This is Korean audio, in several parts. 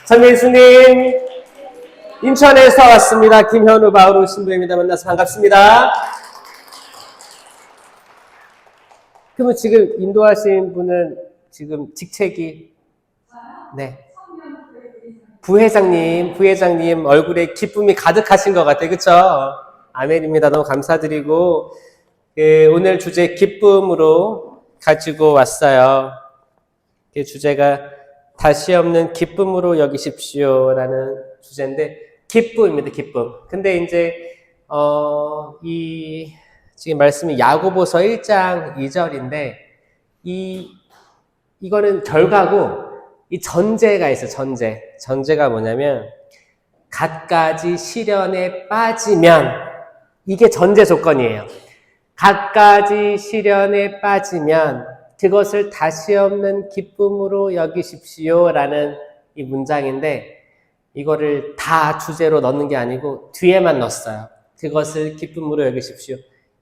참 예수님, 인천에서 왔습니다. 김현우 바오로 신부입니다. 만나서 반갑습니다. 그러면 지금 인도하신 분은 지금 직책이 네 부회장님 얼굴에 기쁨이 가득하신 것 같아요. 그렇죠? 아멘입니다. 너무 감사드리고 오늘 주제 기쁨으로 가지고 왔어요. 그 주제가 다시 없는 기쁨으로 여기십시오라는 주제인데 기쁨입니다. 기쁨. 근데 이제 이 지금 말씀이 야고보서 1장 2절인데 이거는 결과고 이 전제가 있어요. 전제가 뭐냐면 갖가지 시련에 빠지면 이게 전제 조건이에요. 갖가지 시련에 빠지면 그것을 다시 없는 기쁨으로 여기십시오라는 이 문장인데 이거를 다 주제로 넣는 게 아니고 뒤에만 넣었어요. 그것을 기쁨으로 여기십시오.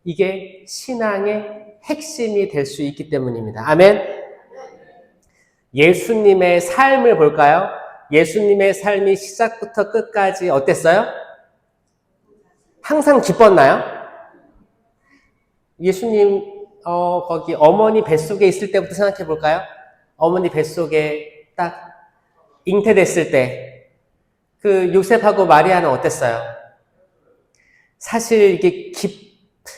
이게 신앙의 핵심이 될 수 있기 때문입니다. 아멘. 예수님의 삶을 볼까요? 예수님의 삶이 시작부터 끝까지 어땠어요? 항상 기뻤나요? 예수님 거기 어머니 뱃속에 있을 때부터 생각해 볼까요? 어머니 뱃속에 딱 잉태됐을 때 그 요셉하고 마리아는 어땠어요? 사실 이게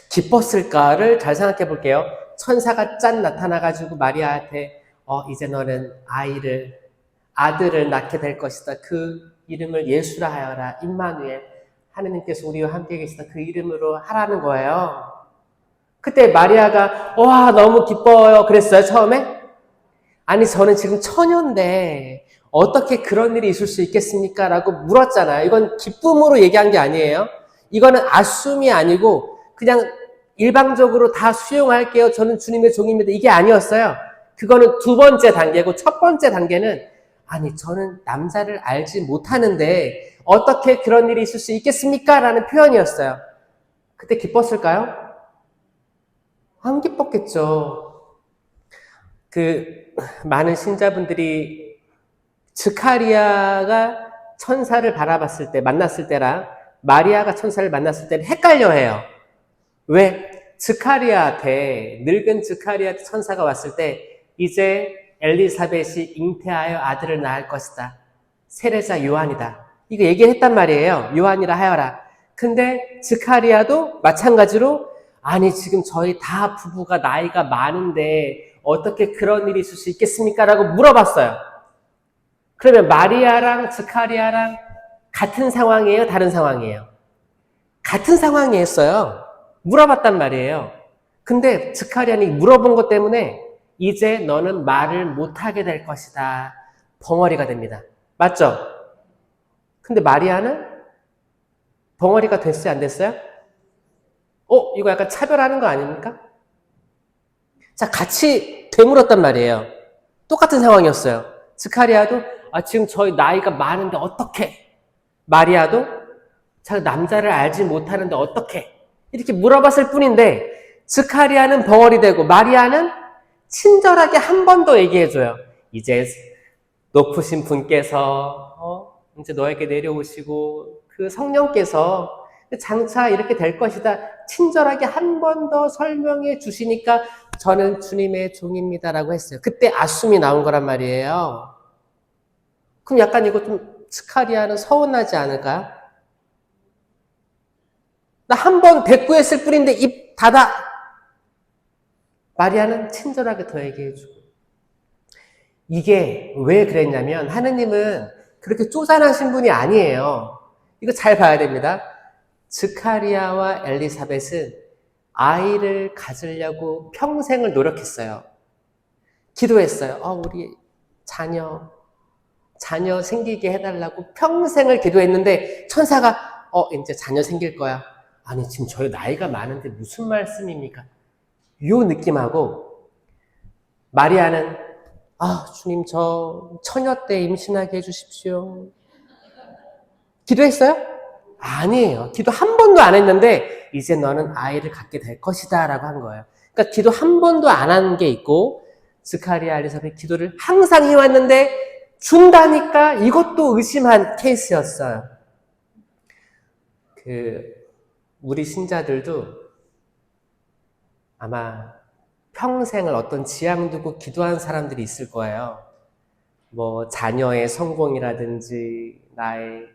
기뻤을까를 잘 생각해 볼게요. 천사가 짠 나타나가지고 마리아한테 이제 너는 아들을 낳게 될 것이다. 그 이름을 예수라 하여라. 임마누엘. 하느님께서 우리와 함께 계시다. 그 이름으로 하라는 거예요. 그때 마리아가 와 너무 기뻐요 그랬어요 처음에? 아니 저는 지금 처녀인데 어떻게 그런 일이 있을 수 있겠습니까? 라고 물었잖아요. 이건 기쁨으로 얘기한 게 아니에요. 이거는 아숨이 아니고 그냥 일방적으로 다 수용할게요. 저는 주님의 종입니다. 이게 아니었어요. 그거는 두 번째 단계고 첫 번째 단계는 아니 저는 남자를 알지 못하는데 어떻게 그런 일이 있을 수 있겠습니까? 라는 표현이었어요. 그때 기뻤을까요? 안 기뻤겠죠. 많은 신자분들이 스가랴가 천사를 바라봤을 때, 만났을 때랑 마리아가 천사를 만났을 때는 헷갈려 해요. 왜? 스가랴한테, 늙은 스가랴한테 천사가 왔을 때, 이제 엘리사벳이 잉태하여 아들을 낳을 것이다. 세례자 요한이다. 이거 얘기했단 말이에요. 요한이라 하여라. 근데 스가랴도 마찬가지로 아니 지금 저희 다 부부가 나이가 많은데 어떻게 그런 일이 있을 수 있겠습니까? 라고 물어봤어요. 그러면 마리아랑 스가랴랑 같은 상황이에요? 다른 상황이에요? 같은 상황이었어요. 물어봤단 말이에요. 근데 스가랴는 물어본 것 때문에 이제 너는 말을 못하게 될 것이다. 벙어리가 됩니다. 맞죠? 근데 마리아는 벙어리가 됐어요? 안 됐어요? 이거 약간 차별하는 거 아닙니까? 자, 같이 되물었단 말이에요. 똑같은 상황이었어요. 스가랴도 지금 저희 나이가 많은데 어떻게? 마리아도 자 남자를 알지 못하는데 어떻게? 이렇게 물어봤을 뿐인데 스가랴는 벙어리 되고 마리아는 친절하게 한 번 더 얘기해줘요. 이제 높으신 분께서 이제 너에게 내려오시고 그 성령께서 장차 이렇게 될 것이다. 친절하게 한 번 더 설명해 주시니까 저는 주님의 종입니다라고 했어요. 그때 아숨이 나온 거란 말이에요. 그럼 약간 이거 좀 스가랴는 서운하지 않을까? 나 한 번 대꾸했을 뿐인데 입 닫아. 마리아는 친절하게 더 얘기해주고. 이게 왜 그랬냐면 하느님은 그렇게 쪼잔하신 분이 아니에요. 이거 잘 봐야 됩니다. 스가랴와 엘리사벳은 아이를 가지려고 평생을 노력했어요. 기도했어요. 우리 자녀 생기게 해달라고 평생을 기도했는데 천사가 이제 자녀 생길 거야. 아니 지금 저희 나이가 많은데 무슨 말씀입니까? 요 느낌하고 마리아는 주님 저 처녀 때 임신하게 해주십시오. 기도했어요? 아니에요. 기도 한 번도 안 했는데 이제 너는 아이를 갖게 될 것이다 라고 한 거예요. 그러니까 기도 한 번도 안 한 게 있고 스가랴 엘리사벳 기도를 항상 해왔는데 준다니까 이것도 의심한 케이스였어요. 우리 신자들도 아마 평생을 어떤 지향 두고 기도한 사람들이 있을 거예요. 뭐 자녀의 성공이라든지 나의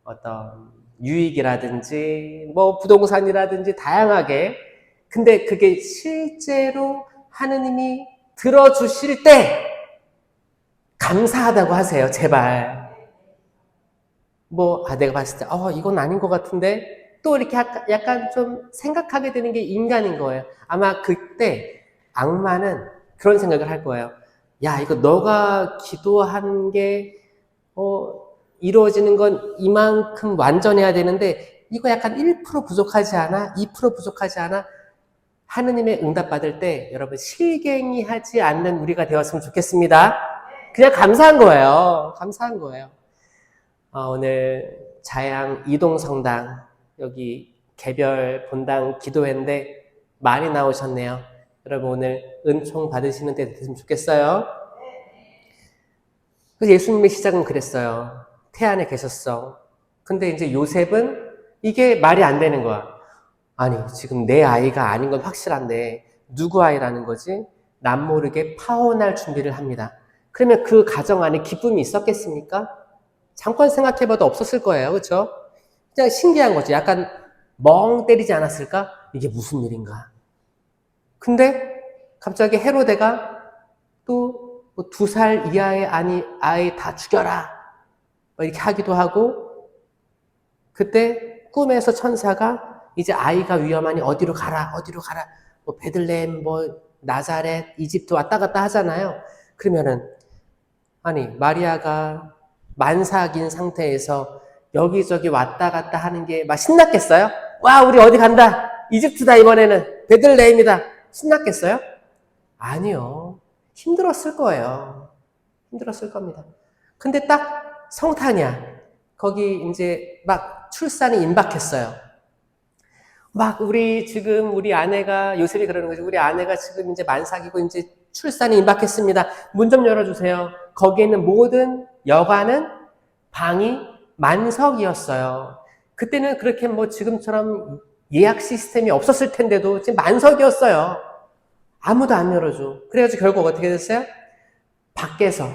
어떤 유익이라든지 뭐 부동산이라든지 다양하게. 근데 그게 실제로 하느님이 들어주실 때 감사하다고 하세요. 제발. 내가 봤을 때 이건 아닌 것 같은데 또 이렇게 약간 좀 생각하게 되는 게 인간인 거예요. 아마 그때 악마는 그런 생각을 할 거예요. 야, 이거 너가 기도한 게 이루어지는 건 이만큼 완전해야 되는데 이거 약간 1% 부족하지 않아? 2% 부족하지 않아? 하느님의 응답 받을 때 여러분 실갱이 하지 않는 우리가 되었으면 좋겠습니다. 그냥 감사한 거예요. 감사한 거예요. 오늘 자양 이동성당 여기 개별 본당 기도회인데 많이 나오셨네요. 여러분 오늘 은총 받으시는 때 됐으면 좋겠어요. 예수님의 시작은 그랬어요. 태안에 계셨어. 근데 이제 요셉은 이게 말이 안 되는 거야. 아니 지금 내 아이가 아닌 건 확실한데 누구 아이라는 거지? 남모르게 파혼할 준비를 합니다. 그러면 그 가정 안에 기쁨이 있었겠습니까? 잠깐 생각해봐도 없었을 거예요. 그렇죠? 그냥 신기한 거죠. 약간 멍 때리지 않았을까? 이게 무슨 일인가? 근데 갑자기 헤로데가 또 2살 이하의 아이 다 죽여라 이렇게 하기도 하고, 그때 꿈에서 천사가 이제 아이가 위험하니 어디로 가라 베들레헴 나자렛 이집트 왔다 갔다 하잖아요. 그러면은 마리아가 만삭인 상태에서 여기저기 왔다 갔다 하는 게 막 신났겠어요? 와, 우리 어디 간다. 이집트다 이번에는. 베들레헴이다. 신났겠어요? 아니요. 힘들었을 거예요. 힘들었을 겁니다. 근데 딱 성탄이야. 거기 이제 막 출산이 임박했어요. 우리 아내가, 요셉이 그러는 거죠. 우리 아내가 지금 이제 만삭이고 이제 출산이 임박했습니다. 문 좀 열어주세요. 거기에 있는 모든 여관은 방이 만석이었어요. 그때는 그렇게 지금처럼 예약 시스템이 없었을 텐데도 지금 만석이었어요. 아무도 안 열어줘. 그래가지고 결국 어떻게 됐어요? 밖에서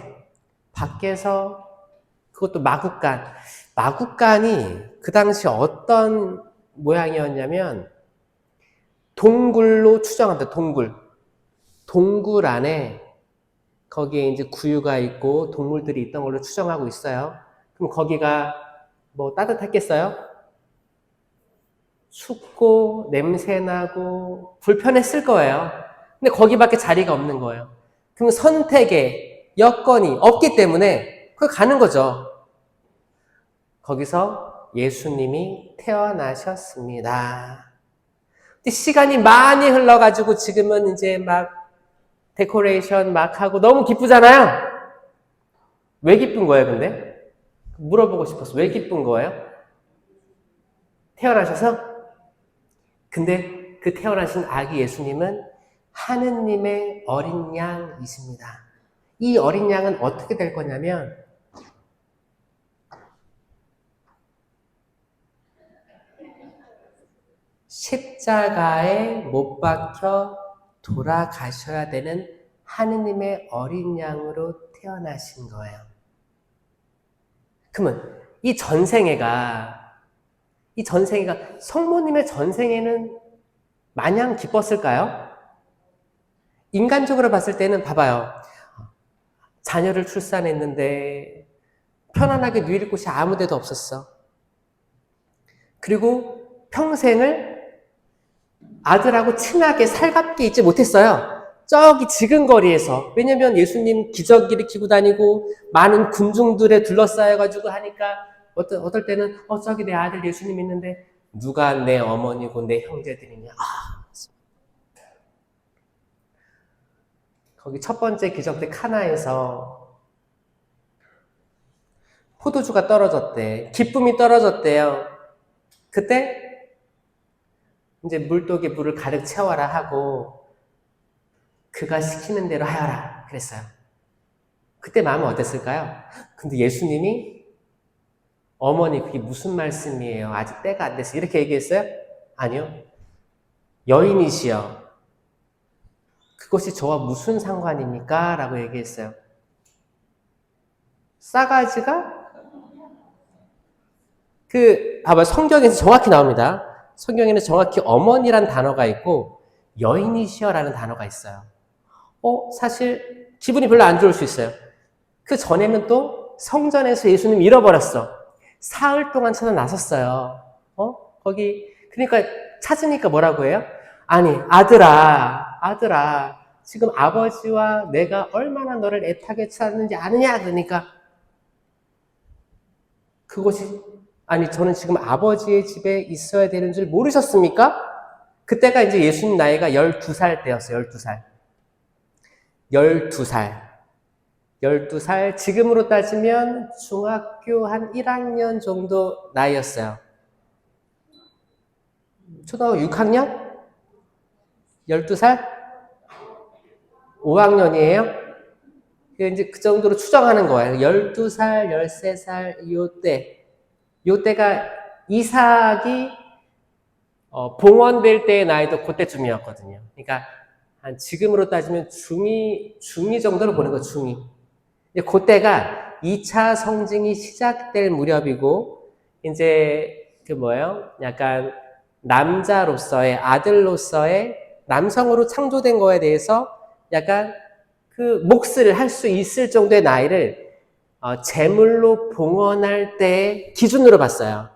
그것도 마구간이 그 당시 어떤 모양이었냐면 동굴로 추정한다. 동굴 안에 거기에 이제 구유가 있고 동물들이 있던 걸로 추정하고 있어요. 그럼 거기가 따뜻했겠어요? 춥고 냄새나고 불편했을 거예요. 근데 거기밖에 자리가 없는 거예요. 그럼 선택의 여건이 없기 때문에 그걸 가는 거죠. 거기서 예수님이 태어나셨습니다. 근데 시간이 많이 흘러가지고 지금은 이제 데코레이션 막 하고 너무 기쁘잖아요. 왜 기쁜 거예요, 근데? 물어보고 싶었어. 왜 기쁜 거예요? 태어나셔서? 근데 그 태어나신 아기 예수님은 하느님의 어린 양이십니다. 이 어린 양은 어떻게 될 거냐면 십자가에 못 박혀 돌아가셔야 되는 하느님의 어린 양으로 태어나신 거예요. 그러면 이 전생애가 성모님의 전생애는 마냥 기뻤을까요? 인간적으로 봤을 때는 봐봐요. 자녀를 출산했는데 편안하게 누일 곳이 아무 데도 없었어. 그리고 평생을 아들하고 친하게 살갑게 있지 못했어요. 저기 지근거리에서. 왜냐면 예수님 기적 일으키고 다니고 많은 군중들에 둘러싸여가지고 하니까 어떨 때는 저기 내 아들 예수님 있는데 누가 내 어머니고 내 형제들이냐. 거기 첫 번째 기적 때 카나에서 포도주가 떨어졌대. 기쁨이 떨어졌대요. 그때 이제 물독에 물을 가득 채워라 하고 그가 시키는 대로 하여라 그랬어요. 그때 마음은 어땠을까요? 근데 예수님이 어머니 그게 무슨 말씀이에요? 아직 때가 안 됐어요. 이렇게 얘기했어요? 아니요. 여인이시여. 그것이 저와 무슨 상관입니까? 라고 얘기했어요. 싸가지가 봐봐. 성경에서 정확히 나옵니다. 성경에는 정확히 어머니란 단어가 있고 여인이시여라는 단어가 있어요. 사실 기분이 별로 안 좋을 수 있어요. 그 전에는 또 성전에서 예수님 잃어버렸어. 사흘 동안 찾아 나섰어요. 그러니까 찾으니까 뭐라고 해요? 아니, 아들아, 지금 아버지와 내가 얼마나 너를 애타게 찾았는지 아느냐? 그러니까 아니, 저는 지금 아버지의 집에 있어야 되는 줄 모르셨습니까? 그때가 이제 예수님 나이가 12살 때였어요, 12살. 12살, 지금으로 따지면 중학교 한 1학년 정도 나이였어요. 초등학교 6학년? 12살? 5학년이에요? 이제 그 정도로 추정하는 거예요. 12살, 13살, 요때가 이삭이 봉헌될 때의 나이도 그때쯤이었거든요. 그러니까 한 지금으로 따지면 중2 정도로 보는 거, 중2. 그때가 2차 성징이 시작될 무렵이고, 이제 약간 남자로서의, 아들로서의 남성으로 창조된 거에 대해서 약간 그 몫을 할 수 있을 정도의 나이를 제물로 봉헌할 때의 기준으로 봤어요.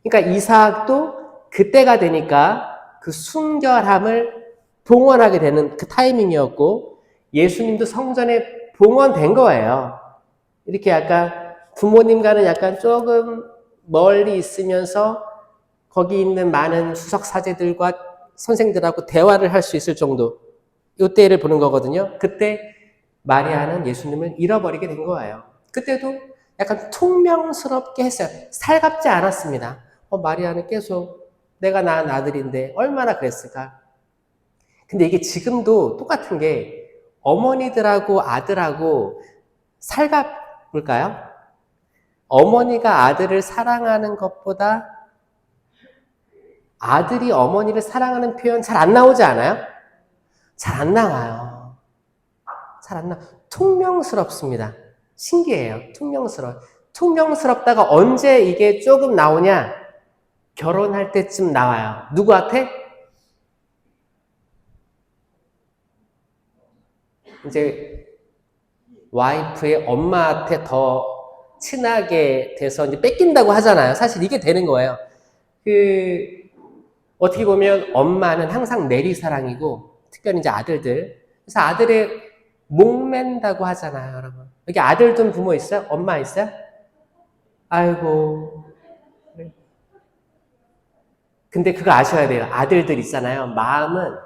그러니까 이삭도 그때가 되니까 그 순결함을 봉헌하게 되는 그 타이밍이었고, 예수님도 성전에 봉헌된 거예요. 이렇게 약간 부모님과는 약간 조금 멀리 있으면서 거기 있는 많은 수석 사제들과 선생들하고 대화를 할 수 있을 정도, 이때를 보는 거거든요. 그때 마리아는 예수님을 잃어버리게 된 거예요. 그때도 약간 퉁명스럽게 했어요. 살갑지 않았습니다. 마리아는 계속 내가 낳은 아들인데 얼마나 그랬을까? 근데 이게 지금도 똑같은 게 어머니들하고 아들하고 살갑을까요? 어머니가 아들을 사랑하는 것보다 아들이 어머니를 사랑하는 표현 잘 안 나오지 않아요? 잘 안 나와요. 잘 안 나와. 퉁명스럽습니다. 신기해요. 퉁명스럽다가 언제 이게 조금 나오냐? 결혼할 때쯤 나와요. 누구한테? 이제 와이프의 엄마한테 더 친하게 돼서 이제 뺏긴다고 하잖아요. 사실 이게 되는 거예요. 어떻게 보면 엄마는 항상 내리사랑이고, 특별히 이제 아들들. 그래서 아들의 목맨다고 하잖아요, 여러분. 여기 아들 둔 부모 있어요? 엄마 있어요? 아이고. 근데 그거 아셔야 돼요. 아들들 있잖아요. 마음은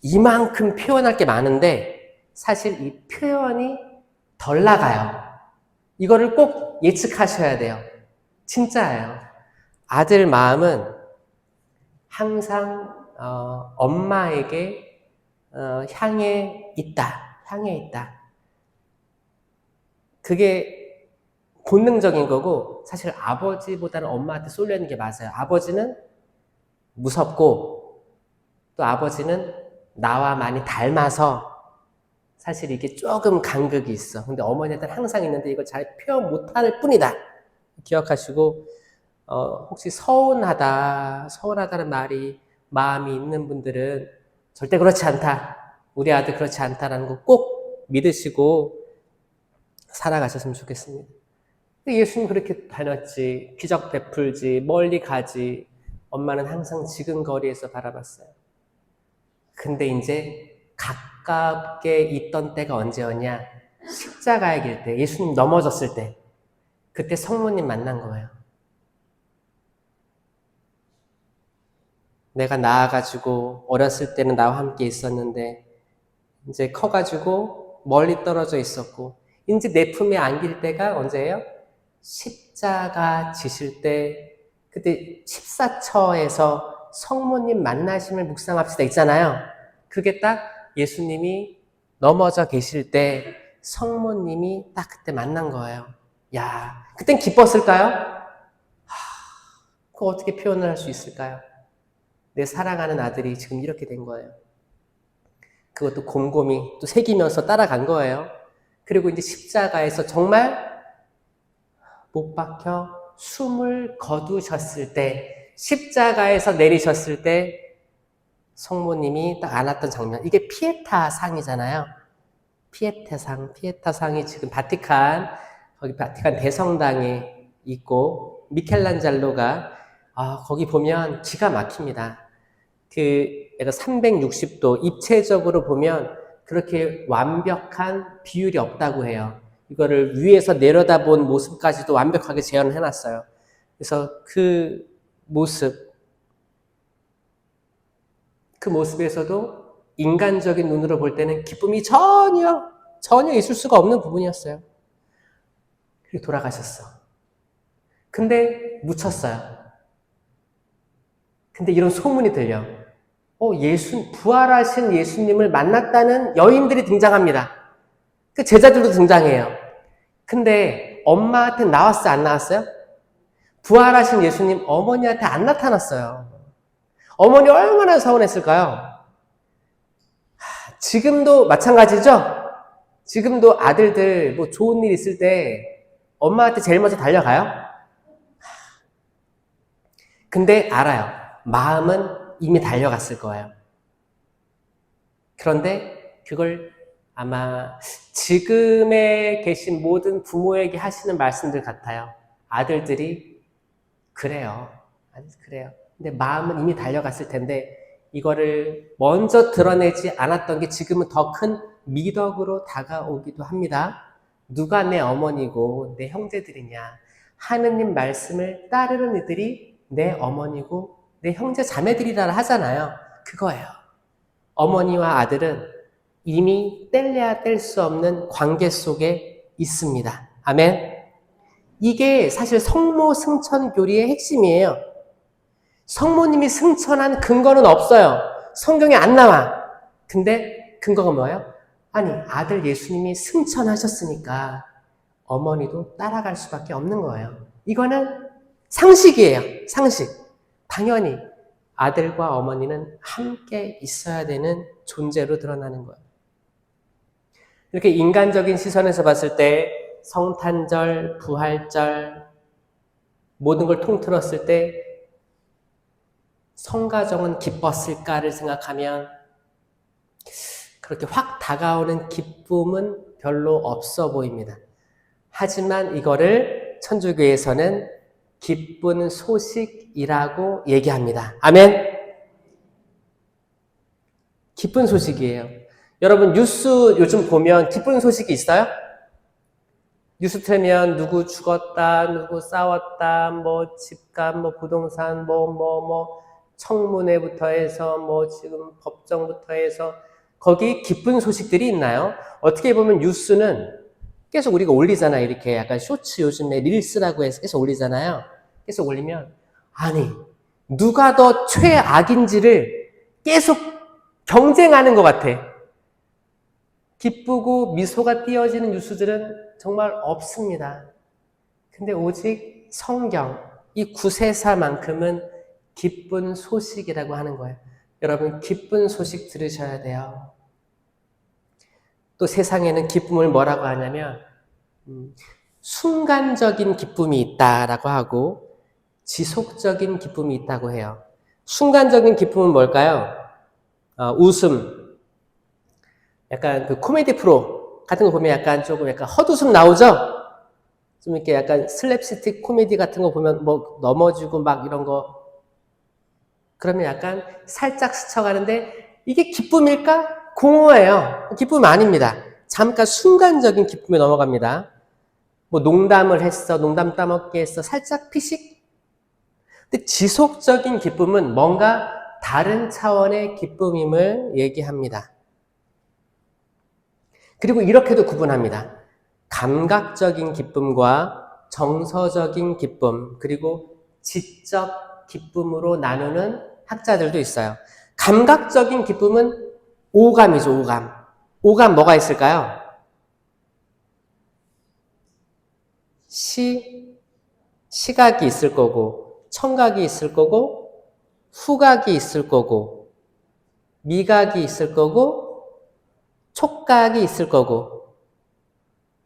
이만큼 표현할 게 많은데, 사실 이 표현이 덜 나가요. 이거를 꼭 예측하셔야 돼요. 진짜예요. 아들 마음은 항상 엄마에게 향해 있다. 그게 본능적인 거고, 사실 아버지보다는 엄마한테 쏠려 있는 게 맞아요. 아버지는 무섭고, 또 아버지는 나와 많이 닮아서 사실 이게 조금 간극이 있어. 근데 어머니한테는 항상 있는데 이걸 잘 표현 못할 뿐이다. 기억하시고, 혹시 서운하다는 말이 마음이 있는 분들은 절대 그렇지 않다. 우리 아들 그렇지 않다라는 거 꼭 믿으시고 살아가셨으면 좋겠습니다. 예수님 그렇게 다녔지, 기적 베풀지, 멀리 가지, 엄마는 항상 지근 거리에서 바라봤어요. 근데 이제 가깝게 있던 때가 언제였냐? 십자가의 길 때, 예수님 넘어졌을 때, 그때 성모님 만난 거예요. 내가 나아가지고 어렸을 때는 나와 함께 있었는데 이제 커가지고 멀리 떨어져 있었고, 이제 내 품에 안길 때가 언제예요? 십자가 지실 때, 그때 14처에서 성모님 만나심을 묵상합시다 있잖아요. 그게 딱 예수님이 넘어져 계실 때 성모님이 딱 그때 만난 거예요. 야, 그땐 기뻤을까요? 그거 어떻게 표현을 할 수 있을까요? 내 사랑하는 아들이 지금 이렇게 된 거예요. 그것도 곰곰이 또 새기면서 따라간 거예요. 그리고 이제 십자가에서 정말 못 박혀 숨을 거두셨을 때, 십자가에서 내리셨을 때 성모님이 딱 안았던 장면, 이게 피에타 상이잖아요. 피에타 상이 지금 거기 바티칸 대성당에 있고, 미켈란젤로가 거기 보면 기가 막힙니다. 약간 360도 입체적으로 보면 그렇게 완벽한 비율이 없다고 해요. 이거를 위에서 내려다본 모습까지도 완벽하게 재현을 해놨어요. 그래서 그 모습에서도 인간적인 눈으로 볼 때는 기쁨이 전혀 있을 수가 없는 부분이었어요. 그리고 돌아가셨어. 근데 묻혔어요. 근데 이런 소문이 들려. 부활하신 예수님을 만났다는 여인들이 등장합니다. 그 제자들도 등장해요. 근데 엄마한테 나왔어요? 안 나왔어요? 부활하신 예수님 어머니한테 안 나타났어요. 어머니 얼마나 서운했을까요? 지금도 마찬가지죠? 지금도 아들들 뭐 좋은 일 있을 때 엄마한테 제일 먼저 달려가요? 근데 알아요. 마음은 이미 달려갔을 거예요. 그런데 그걸 아마 지금에 계신 모든 부모에게 하시는 말씀들 같아요. 아들들이 그래요. 근데 마음은 이미 달려갔을 텐데 이거를 먼저 드러내지 않았던 게 지금은 더 큰 미덕으로 다가오기도 합니다. 누가 내 어머니고 내 형제들이냐. 하느님 말씀을 따르는 이들이 내 어머니고 내 형제 자매들이라 하잖아요. 그거예요. 어머니와 아들은 이미 뗄래야 뗄 수 없는 관계 속에 있습니다. 아멘. 이게 사실 성모 승천 교리의 핵심이에요. 성모님이 승천한 근거는 없어요. 성경에 안 나와. 근데 근거가 뭐예요? 아니, 아들 예수님이 승천하셨으니까 어머니도 따라갈 수밖에 없는 거예요. 이거는 상식이에요. 상식. 당연히 아들과 어머니는 함께 있어야 되는 존재로 드러나는 거예요. 이렇게 인간적인 시선에서 봤을 때 성탄절, 부활절 모든 걸 통틀었을 때 성가정은 기뻤을까를 생각하면 그렇게 확 다가오는 기쁨은 별로 없어 보입니다. 하지만 이거를 천주교에서는 기쁜 소식이라고 얘기합니다. 아멘. 기쁜 소식이에요. 여러분 뉴스 요즘 보면 기쁜 소식이 있어요? 뉴스 틀면 누구 죽었다, 누구 싸웠다, 뭐 집값, 뭐 부동산, 청문회부터 해서 지금 법정부터 해서 거기 기쁜 소식들이 있나요? 어떻게 보면 뉴스는 계속 우리가 올리잖아요. 이렇게 약간 쇼츠 요즘에 릴스라고 해서 계속 올리잖아요. 계속 올리면 아니 누가 더 최악인지를 계속 경쟁하는 것 같아. 기쁘고 미소가 띄어지는 뉴스들은 정말 없습니다. 근데 오직 성경, 이 구세사만큼은 기쁜 소식이라고 하는 거예요. 여러분 기쁜 소식 들으셔야 돼요. 또 세상에는 기쁨을 뭐라고 하냐면 순간적인 기쁨이 있다라고 하고 지속적인 기쁨이 있다고 해요. 순간적인 기쁨은 뭘까요? 웃음. 약간 그 코미디 프로 같은 거 보면 약간 조금 약간 헛웃음 나오죠? 좀 이렇게 약간 슬랩스틱 코미디 같은 거 보면 넘어지고 막 이런 거. 그러면 약간 살짝 스쳐가는데 이게 기쁨일까? 공허해요. 기쁨 아닙니다. 잠깐 순간적인 기쁨에 넘어갑니다. 농담을 했어. 농담 따먹기 했어. 살짝 피식. 근데 지속적인 기쁨은 뭔가 다른 차원의 기쁨임을 얘기합니다. 그리고 이렇게도 구분합니다. 감각적인 기쁨과 정서적인 기쁨, 그리고 지적 기쁨으로 나누는 학자들도 있어요. 감각적인 기쁨은 오감이죠, 오감. 오감 뭐가 있을까요? 시각이 있을 거고, 청각이 있을 거고, 후각이 있을 거고, 미각이 있을 거고, 촉각이 있을 거고.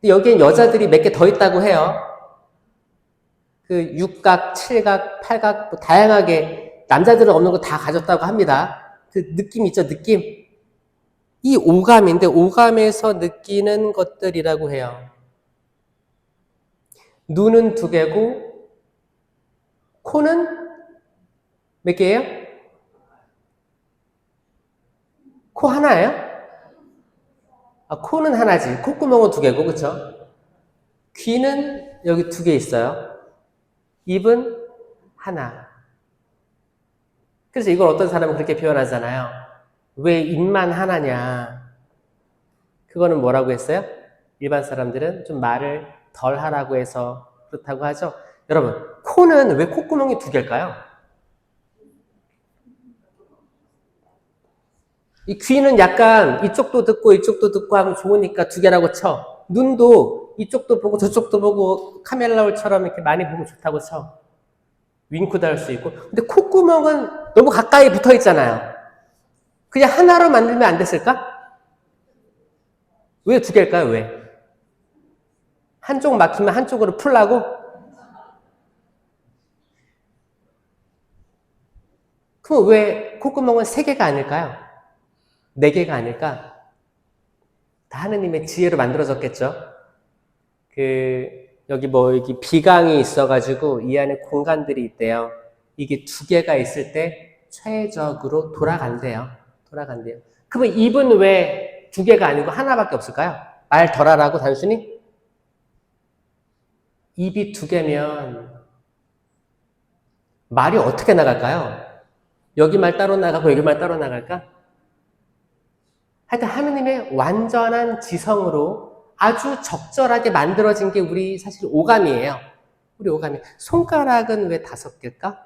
여기엔 여자들이 몇 개 더 있다고 해요. 그 육각, 칠각, 팔각, 뭐 다양하게 남자들은 없는 거 다 가졌다고 합니다. 그 느낌 있죠, 느낌? 이 오감인데 오감에서 느끼는 것들이라고 해요. 눈은 2개고 코는 몇 개예요? 코 하나예요? 아, 코는 하나지. 콧구멍은 2개고, 그쵸? 귀는 여기 2개 있어요. 입은 하나. 그래서 이걸 어떤 사람은 그렇게 표현하잖아요. 왜 입만 하나냐? 그거는 뭐라고 했어요? 일반 사람들은 좀 말을 덜 하라고 해서 그렇다고 하죠. 여러분, 코는 왜 콧구멍이 2개일까요? 이 귀는 약간 이쪽도 듣고 이쪽도 듣고 하면 좋으니까 2개라고 쳐. 눈도 이쪽도 보고 저쪽도 보고 카멜라울처럼 이렇게 많이 보면 좋다고 쳐. 윙크도 할 수 있고. 근데 콧구멍은 너무 가까이 붙어 있잖아요. 그냥 하나로 만들면 안 됐을까? 왜 2개일까요? 왜? 한쪽 막히면 한쪽으로 풀라고? 그럼 왜 콧구멍은 3개가 아닐까요? 4개가 아닐까? 다 하느님의 지혜로 만들어졌겠죠? 여기 비강이 있어가지고 이 안에 공간들이 있대요. 이게 2개가 있을 때 최적으로 돌아간대요. 그러면 입은 왜 2개가 아니고 하나밖에 없을까요? 말 덜 하라고 단순히? 입이 2개면 말이 어떻게 나갈까요? 여기 말 따로 나가고 여기 말 따로 나갈까? 하여튼 하느님의 완전한 지성으로 아주 적절하게 만들어진 게 우리 사실 오감이에요. 우리 오감이. 손가락은 왜 5개일까?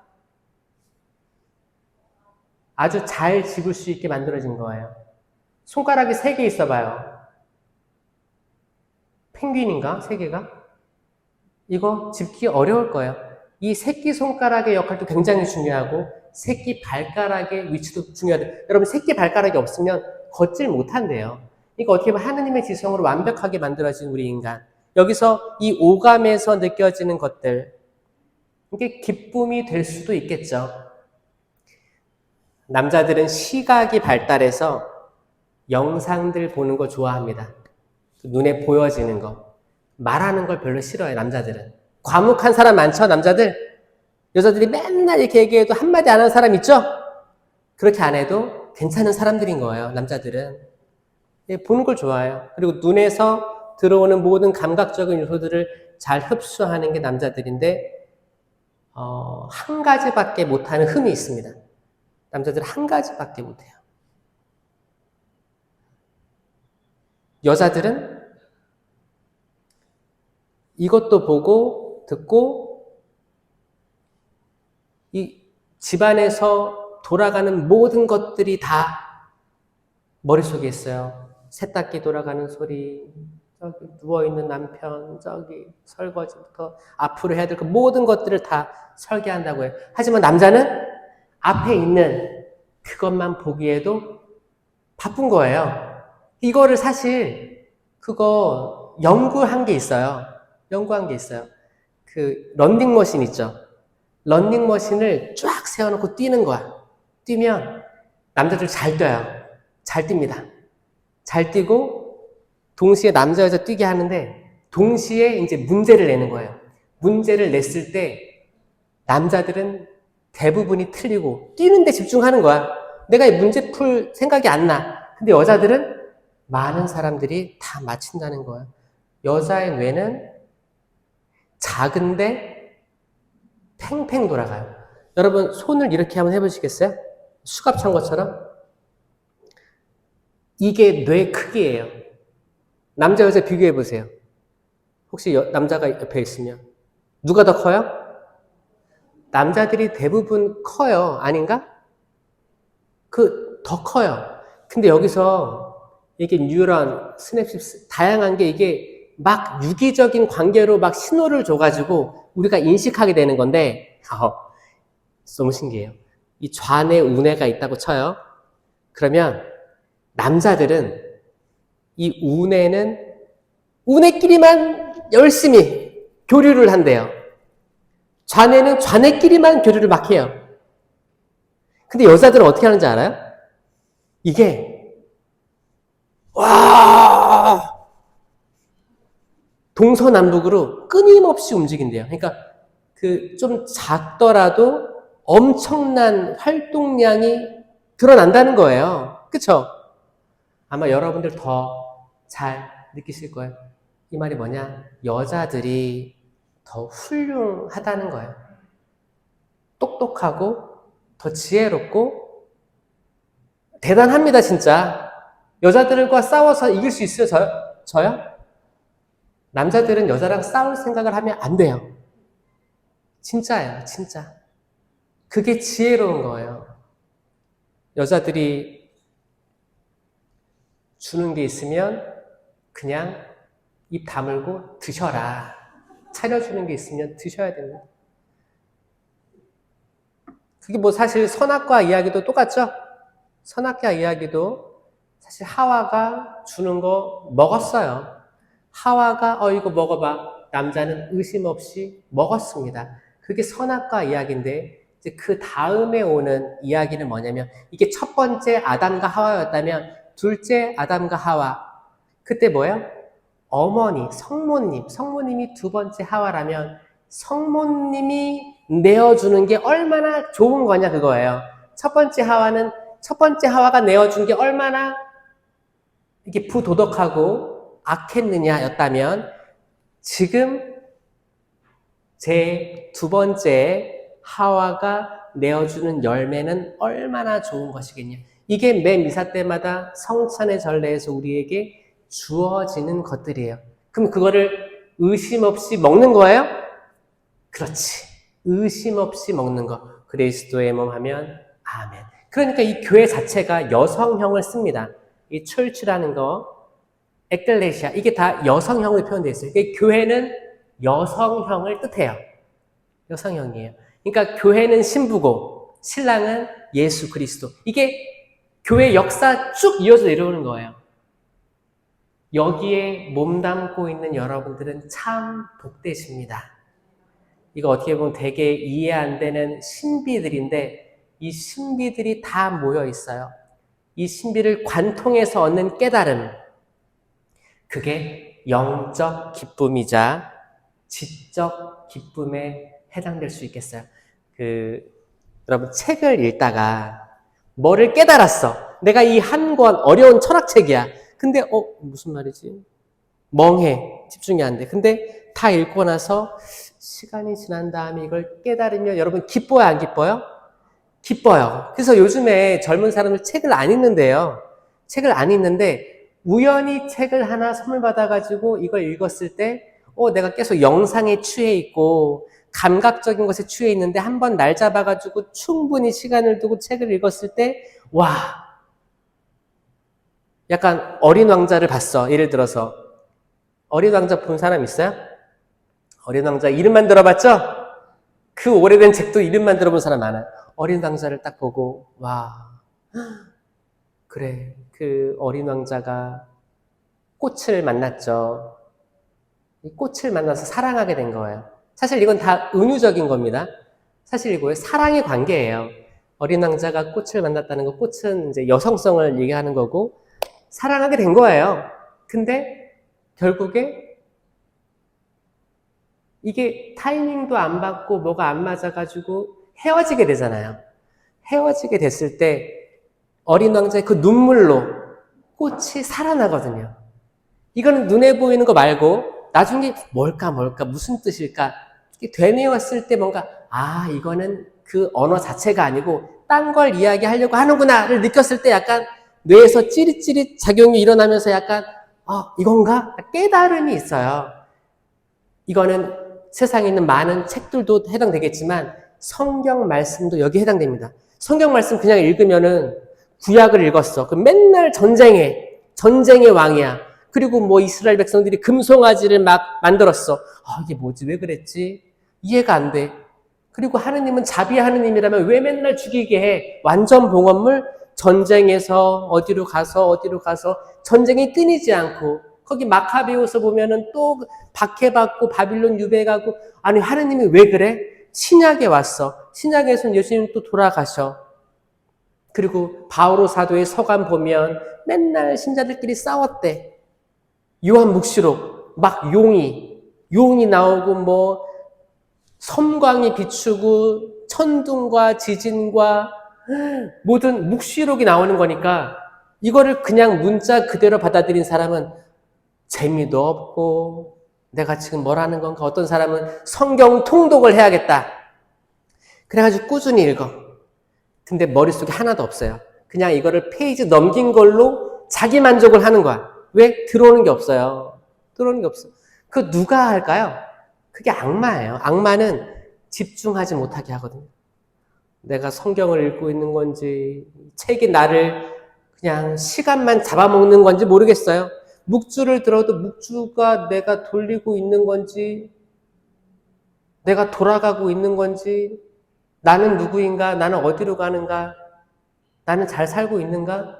아주 잘 집을 수 있게 만들어진 거예요. 손가락이 3개 있어봐요. 펭귄인가? 3개가? 이거 집기 어려울 거예요. 이 새끼손가락의 역할도 굉장히 중요하고 새끼 발가락의 위치도 중요하대요. 여러분 새끼 발가락이 없으면 걷질 못한대요. 이거 어떻게 보면 하느님의 지성으로 완벽하게 만들어진 우리 인간. 여기서 이 오감에서 느껴지는 것들, 이게 기쁨이 될 수도 있겠죠. 남자들은 시각이 발달해서 영상들 보는 거 좋아합니다. 눈에 보여지는 거. 말하는 걸 별로 싫어해요, 남자들은. 과묵한 사람 많죠, 남자들? 여자들이 맨날 이렇게 얘기해도 한마디 안 하는 사람 있죠? 그렇게 안 해도 괜찮은 사람들인 거예요, 남자들은. 보는 걸 좋아해요. 그리고 눈에서 들어오는 모든 감각적인 요소들을 잘 흡수하는 게 남자들인데, 한 가지밖에 못하는 흠이 있습니다. 남자들은 한 가지밖에 못해요. 여자들은 이것도 보고 듣고 이 집안에서 돌아가는 모든 것들이 다 머릿속에 있어요. 세탁기 돌아가는 소리, 저기 누워있는 남편, 저기 설거지부터 앞으로 해야 될 그 모든 것들을 다 설계한다고 해요. 하지만 남자는 앞에 있는 그것만 보기에도 바쁜 거예요. 이거를 사실 그거 연구한 게 있어요. 그 런닝머신 있죠. 런닝머신을 쫙 세워놓고 뛰는 거야. 뛰면 남자들 잘 뛰어요. 잘 뜁니다. 잘 뛰고 동시에 남자 여자 뛰게 하는데 동시에 이제 문제를 내는 거예요. 문제를 냈을 때 남자들은 대부분이 틀리고 뛰는데 집중하는 거야. 내가 이 문제 풀 생각이 안 나. 근데 여자들은 많은 사람들이 다 맞춘다는 거예요. 여자의 뇌는 작은데 팽팽 돌아가요. 여러분 손을 이렇게 한번 해보시겠어요? 수갑 찬 것처럼? 이게 뇌 크기예요. 남자 여자 비교해 보세요. 혹시 남자가 옆에 있으면 누가 더 커요? 남자들이 대부분 커요. 아닌가? 더 커요. 근데 여기서 이게 뉴런, 스냅시스 다양한 게 이게 막 유기적인 관계로 막 신호를 줘가지고 우리가 인식하게 되는 건데, 너무 신기해요. 이 좌뇌, 우뇌가 있다고 쳐요. 그러면 남자들은 이 우뇌는 우뇌끼리만 열심히 교류를 한대요. 좌뇌는 좌뇌끼리만 교류를 막 해요. 근데 여자들은 어떻게 하는지 알아요? 이게 와 동서남북으로 끊임없이 움직인대요. 그러니까 그 좀 작더라도 엄청난 활동량이 드러난다는 거예요. 그쵸? 아마 여러분들 더 잘 느끼실 거예요. 이 말이 뭐냐? 여자들이 더 훌륭하다는 거예요. 똑똑하고 더 지혜롭고 대단합니다, 진짜. 여자들과 싸워서 이길 수 있어요, 저요? 남자들은 여자랑 싸울 생각을 하면 안 돼요. 진짜예요, 진짜. 그게 지혜로운 거예요. 여자들이 주는 게 있으면 그냥 입 다물고 드셔라. 차려주는 게 있으면 드셔야 됩니다. 그게 뭐 사실 선악과 이야기도 똑같죠? 선악과 이야기도 사실 하와가 주는 거 먹었어요. 하와가 이거 먹어봐. 남자는 의심 없이 먹었습니다. 그게 선악과 이야기인데 이제 그 다음에 오는 이야기는 뭐냐면 이게 첫 번째 아담과 하와였다면 둘째 아담과 하와 그때 뭐예요? 어머니, 성모님이 두 번째 하와라면 성모님이 내어주는 게 얼마나 좋은 거냐 그거예요. 첫 번째 하와가 내어준 게 얼마나 이게 부도덕하고 악했느냐였다면 지금 제 두 번째 하와가 내어주는 열매는 얼마나 좋은 것이겠냐. 이게 매 미사 때마다 성찬의 전례에서 우리에게 주어지는 것들이에요. 그럼 그거를 의심 없이 먹는 거예요? 그렇지. 의심 없이 먹는 거. 그리스도의 몸 하면 아멘. 그러니까 이 교회 자체가 여성형을 씁니다. 이 철치라는 거, 에클레시아 이게 다 여성형으로 표현되어 있어요. 교회는 여성형을 뜻해요. 여성형이에요. 그러니까 교회는 신부고 신랑은 예수 그리스도. 이게 교회 역사 쭉 이어져 내려오는 거예요. 여기에 몸담고 있는 여러분들은 참 복되십니다. 이거 어떻게 보면 되게 이해 안 되는 신비들인데 이 신비들이 다 모여 있어요. 이 신비를 관통해서 얻는 깨달음, 그게 영적 기쁨이자 지적 기쁨에 해당될 수 있겠어요. 여러분 책을 읽다가 뭐를 깨달았어. 내가 이 한 권 어려운 철학책이야. 근데 무슨 말이지? 멍해. 집중이 안 돼. 근데 다 읽고 나서 시간이 지난 다음에 이걸 깨달으면 여러분 기뻐요, 안 기뻐요? 기뻐요. 그래서 요즘에 젊은 사람들 책을 안 읽는데요. 책을 안 읽는데 우연히 책을 하나 선물 받아가지고 이걸 읽었을 때 내가 계속 영상에 취해 있고 감각적인 것에 취해 있는데 한번 날 잡아가지고 충분히 시간을 두고 책을 읽었을 때 와, 약간 어린 왕자를 봤어. 예를 들어서 어린 왕자 본 사람 있어요? 어린 왕자 이름만 들어봤죠? 그 오래된 책도 이름만 들어본 사람 많아요. 어린 왕자를 딱 보고 와, 그래, 그 어린 왕자가 꽃을 만났죠. 이 꽃을 만나서 사랑하게 된 거예요. 사실 이건 다 은유적인 겁니다. 사실 이거예요. 사랑의 관계예요. 어린 왕자가 꽃을 만났다는 거, 꽃은 이제 여성성을 얘기하는 거고 사랑하게 된 거예요. 근데 결국에 이게 타이밍도 안 맞고 뭐가 안 맞아가지고 헤어지게 되잖아요. 헤어지게 됐을 때 어린 왕자의 그 눈물로 꽃이 살아나거든요. 이거는 눈에 보이는 거 말고 나중에 뭘까 무슨 뜻일까 되뇌었을 때 뭔가 이거는 그 언어 자체가 아니고 딴 걸 이야기하려고 하는구나를 느꼈을 때 약간 뇌에서 찌릿찌릿 작용이 일어나면서 약간 이건가? 깨달음이 있어요. 이거는 세상에 있는 많은 책들도 해당되겠지만 성경 말씀도 여기에 해당됩니다. 성경 말씀 그냥 읽으면은 구약을 읽었어. 그럼 맨날 전쟁의 왕이야. 그리고 뭐 이스라엘 백성들이 금송아지를 막 만들었어. 이게 뭐지? 왜 그랬지? 이해가 안 돼. 그리고 하느님은 자비 하느님이라면 왜 맨날 죽이게 해? 완전 봉헌물 전쟁에서 어디로 가서 전쟁이 끊이지 않고 거기 마카베오서 보면은 또 박해받고 바빌론 유배 가고 아니 하느님이 왜 그래? 신약에 왔어. 신약에서는 예수님 또 돌아가셔. 그리고 바오로 사도의 서간 보면 맨날 신자들끼리 싸웠대. 요한 묵시록 막 용이 나오고 뭐 섬광이 비추고 천둥과 지진과 모든 묵시록이 나오는 거니까 이거를 그냥 문자 그대로 받아들인 사람은 재미도 없고 내가 지금 뭘 하는 건가? 어떤 사람은 성경 통독을 해야겠다. 그래가지고 꾸준히 읽어. 근데 머릿속에 하나도 없어요. 그냥 이거를 페이지 넘긴 걸로 자기 만족을 하는 거야. 왜? 들어오는 게 없어요. 들어오는 게 없어. 그 누가 할까요? 그게 악마예요. 악마는 집중하지 못하게 하거든요. 내가 성경을 읽고 있는 건지 책이 나를 그냥 시간만 잡아먹는 건지 모르겠어요. 묵주를 들어도 묵주가 내가 돌리고 있는 건지 내가 돌아가고 있는 건지 나는 누구인가? 나는 어디로 가는가? 나는 잘 살고 있는가?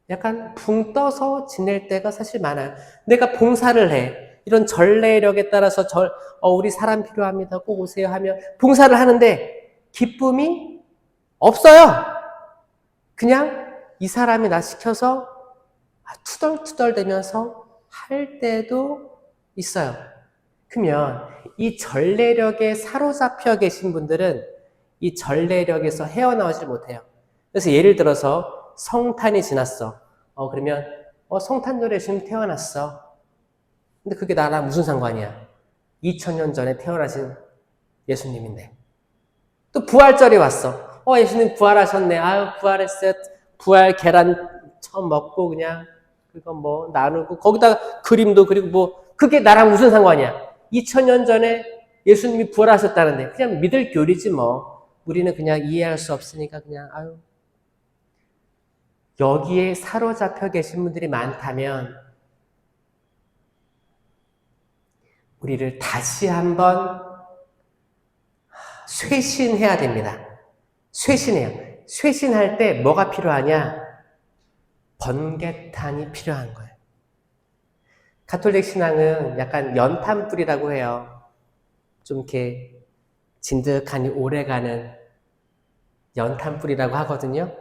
약간 붕 떠서 지낼 때가 사실 많아요. 내가 봉사를 해. 이런 전례력에 따라서 우리 사람 필요합니다. 꼭 오세요 하면 봉사를 하는데 기쁨이 없어요. 그냥 이 사람이 나 시켜서 투덜투덜대면서 할 때도 있어요. 그러면 이 전례력에 사로잡혀 계신 분들은 이 전례력에서 헤어나오지 못해요. 그래서 예를 들어서 성탄이 지났어. 그러면 성탄절에 지금 태어났어. 근데 그게 나랑 무슨 상관이야? 2000년 전에 태어나신 예수님인데. 또 부활절이 왔어. 예수님 부활하셨네. 아유 부활했어요. 부활 계란 처음 먹고 그냥 그거 뭐 나누고 거기다가 그림도 그리고 뭐 그게 나랑 무슨 상관이야? 2000년 전에 예수님이 부활하셨다는데 그냥 믿을 교리지 뭐. 우리는 그냥 이해할 수 없으니까 그냥 아유. 여기에 사로잡혀 계신 분들이 많다면 우리를 다시 한번 쇄신해야 됩니다. 쇄신해요. 쇄신할 때 뭐가 필요하냐? 번개탄이 필요한 거예요. 가톨릭 신앙은 약간 연탄불이라고 해요. 좀 이렇게 진득하니 오래가는 연탄불이라고 하거든요.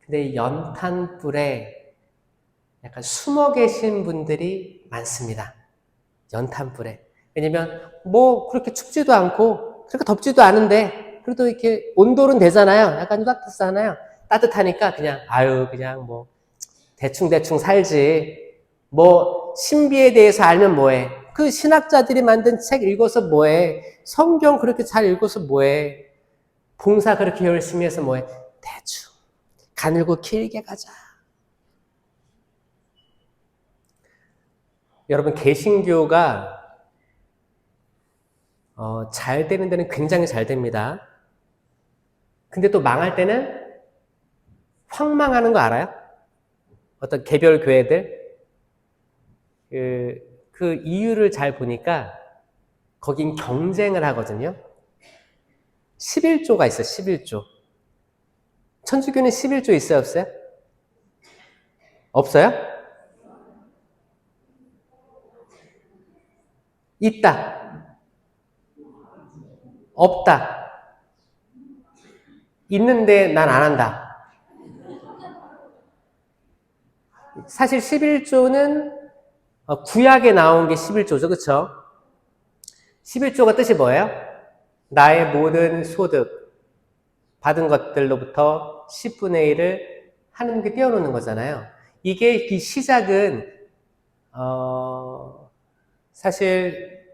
근데 연탄불에 약간 숨어 계신 분들이 많습니다. 연탄불에. 왜냐면 뭐 그렇게 춥지도 않고 그렇게 덥지도 않은데 그래도 이렇게 온돌은 되잖아요. 약간 따뜻하잖아요. 따뜻하니까 그냥 그냥 뭐 대충 살지. 뭐 신비에 대해서 알면 뭐해. 그 신학자들이 만든 책 읽어서 뭐해. 성경 그렇게 잘 읽어서 뭐해. 봉사 그렇게 열심히 해서 뭐해. 대충 가늘고 길게 가자. 여러분 개신교가 잘 되는 데는 굉장히 잘 됩니다. 근데 또 망할 때는 확 망하는 거 알아요? 어떤 개별 교회들 그 이유를 잘 보니까 거긴 경쟁을 하거든요. 11조가 있어요. 11조. 천주교는 11조 있어요? 없어요? 없어요? 있다. 없다. 있는데 난 안 한다. 사실 11조는 구약에 나온 게 11조죠. 그렇죠? 11조가 뜻이 뭐예요? 나의 모든 소득 받은 것들로부터 10분의 1을 하나님께 떼어놓는 거잖아요. 이게 이 시작은 사실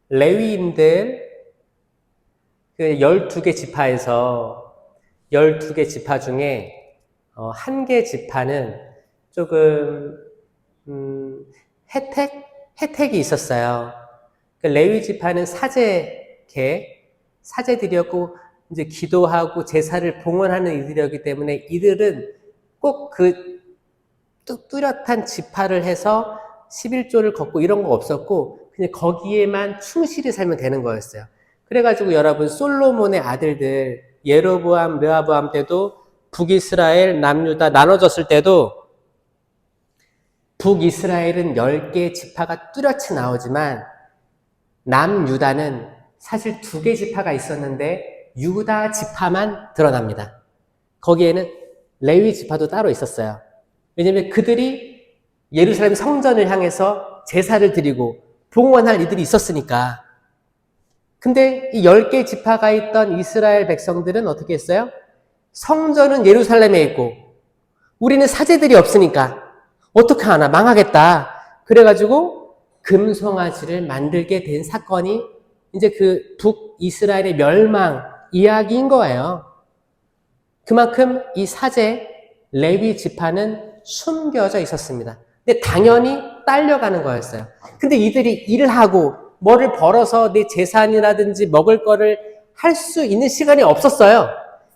레위인들 그 12개 지파에서 12개 지파 중에 한 개 지파는 조금 혜택이 있었어요. 그 레위 지파는 사제들이었고 이제 기도하고 제사를 봉헌하는 이들이었기 때문에 이들은 꼭 그 뚜렷한 지파를 해서 11조를 걷고 이런 거 없었고 그냥 거기에만 충실히 살면 되는 거였어요. 그래가지고 여러분 솔로몬의 아들들 예로보암, 르호보암 때도 북이스라엘, 남유다 나눠졌을 때도 북이스라엘은 10개 지파가 뚜렷이 나오지만 남유다는 사실 2개 지파가 있었는데 유다 지파만 드러납니다. 거기에는 레위 지파도 따로 있었어요. 왜냐하면 그들이 예루살렘 성전을 향해서 제사를 드리고 봉헌할 이들이 있었으니까. 근데 이 10개 지파가 있던 이스라엘 백성들은 어떻게 했어요? 성전은 예루살렘에 있고 우리는 사제들이 없으니까 어떻게 하나 망하겠다. 그래가지고 금송아지를 만들게 된 사건이 이제 그 북이스라엘의 멸망 이야기인 거예요. 그만큼 이 사제 레위 지파는 숨겨져 있었습니다. 근데 당연히 딸려가는 거였어요. 근데 이들이 일을 하고 뭐를 벌어서 내 재산이라든지 먹을 거를 할 수 있는 시간이 없었어요.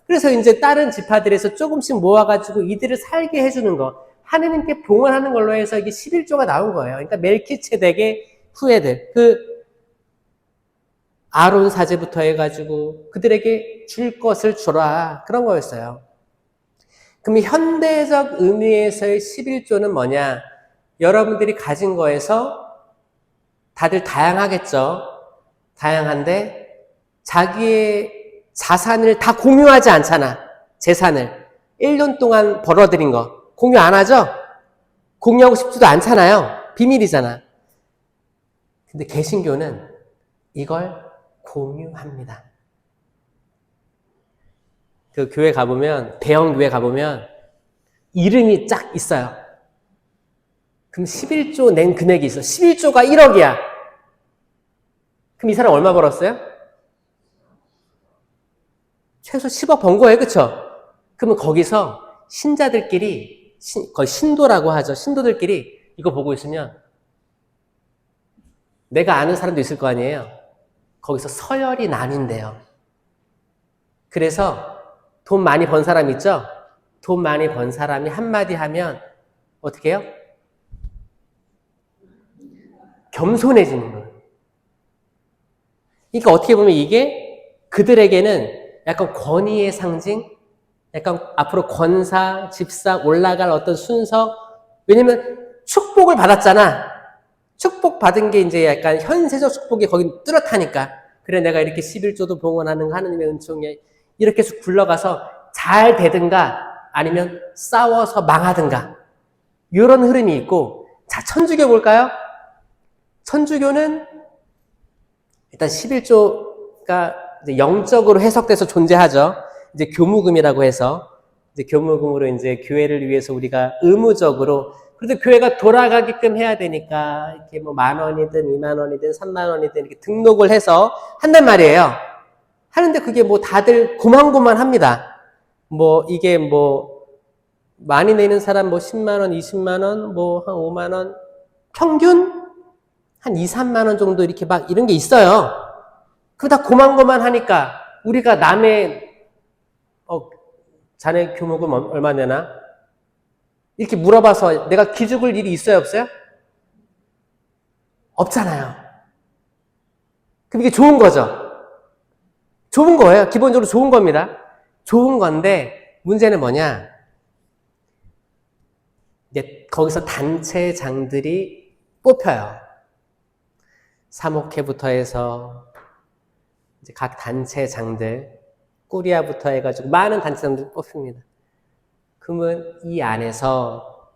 그래서 이제 다른 지파들에서 조금씩 모아가지고 이들을 살게 해주는 거, 하느님께 봉헌하는 걸로 해서 이게 11조가 나온 거예요. 그러니까 멜키ጼ덱의 후예들, 그 아론 사제부터 해가지고 그들에게 줄 것을 주라, 그런 거였어요. 그럼 현대적 의미에서의 11조는 뭐냐? 여러분들이 가진 거에서 다들 다양하겠죠. 다양한데 자기의 자산을 다 공유하지 않잖아. 재산을 1년 동안 벌어들인 거 공유 안 하죠? 공유하고 싶지도 않잖아요. 비밀이잖아. 근데 개신교는 이걸 공유합니다. 그 교회 가보면, 대형 교회 가보면 이름이 쫙 있어요. 그럼 11조 낸 금액이 있어. 11조가 1억이야. 그럼 이 사람 얼마 벌었어요? 최소 10억 번 거예요. 그쵸? 그러면 거기서 신자들끼리, 거의 신도라고 하죠. 신도들끼리 이거 보고 있으면 내가 아는 사람도 있을 거 아니에요. 거기서 서열이 나뉜대요. 그래서 돈 많이 번 사람 있죠? 돈 많이 번 사람이 한마디 하면 어떻게 해요? 겸손해지는 거예요. 그러니까 어떻게 보면 이게 그들에게는 약간 권위의 상징, 약간 앞으로 권사, 집사 올라갈 어떤 순서. 왜냐면 축복을 받았잖아. 축복 받은 게 이제 약간 현세적 축복이 거기 뚜렷하니까. 그래, 내가 이렇게 11조도 봉헌하는 하느님의 은총에 이렇게 해서 굴러가서 잘 되든가 아니면 싸워서 망하든가. 이런 흐름이 있고. 자, 천주교 볼까요? 천주교는 일단 11조가 이제 영적으로 해석돼서 존재하죠. 이제 교무금이라고 해서 이제 교무금으로 이제 교회를 위해서 우리가 의무적으로, 그래도 교회가 돌아가게끔 해야 되니까 이렇게 뭐 10,000원이든 20,000원이든 30,000원이든 이렇게 등록을 해서 한단 말이에요. 하는데 그게 뭐 다들 고만고만합니다. 뭐 이게 뭐 많이 내는 사람 뭐 10만원, 20만원, 뭐 한 5만원, 평균 한 2, 3만원 정도 이렇게 막 이런 게 있어요. 그거 다 고만고만하니까 우리가 남의 자네 교무금 얼마 내나? 이렇게 물어봐서 내가 기죽을 일이 있어요, 없어요? 없잖아요. 그럼 이게 좋은 거죠. 좋은 거예요. 기본적으로 좋은 겁니다. 좋은 건데 문제는 뭐냐? 이제 거기서 단체장들이 뽑혀요. 사목회부터 해서 이제 각 단체장들, 꾸리아부터 해가지고 많은 단체장들이 뽑힙니다. 그러면 이 안에서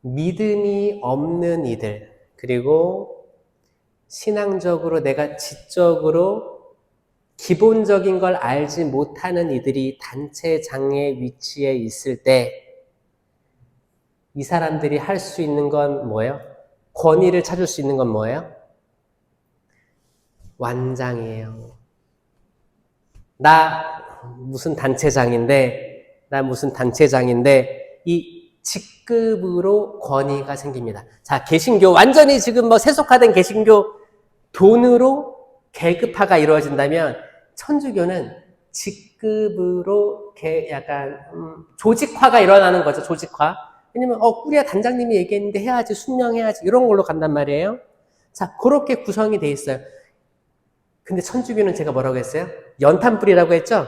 믿음이 없는 이들, 그리고 신앙적으로 내가 지적으로 기본적인 걸 알지 못하는 이들이 단체장의 위치에 있을 때 이 사람들이 할 수 있는 건 뭐예요? 권위를 찾을 수 있는 건 뭐예요? 완장이에요. 나 무슨 단체장인데 이 직급으로 권위가 생깁니다. 자, 개신교 완전히 지금 뭐 세속화된 개신교 돈으로 계급화가 이루어진다면 천주교는 직급으로 약간 조직화가 일어나는 거죠. 조직화. 왜냐면 꾸리야 단장님이 얘기했는데 해야지, 순명해야지, 이런 걸로 간단 말이에요. 자, 그렇게 구성이 돼 있어요. 근데 천주교는 제가 뭐라고 했어요? 연탄불이라고 했죠?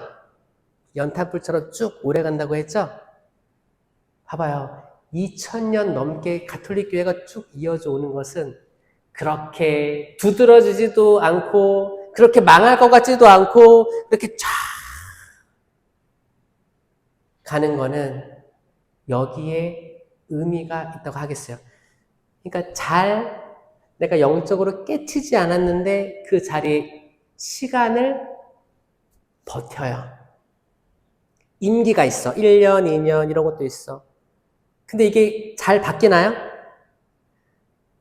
연탄불처럼 쭉 오래 간다고 했죠? 봐봐요. 2000년 넘게 가톨릭 교회가 쭉 이어져 오는 것은 그렇게 두드러지지도 않고 그렇게 망할 것 같지도 않고 그렇게 쫙 가는 거는 여기에 의미가 있다고 하겠어요. 그러니까 내가 영적으로 깨치지 않았는데 그 자리에 시간을 버텨요. 임기가 있어. 1년, 2년 이런 것도 있어. 근데 이게 잘 바뀌나요?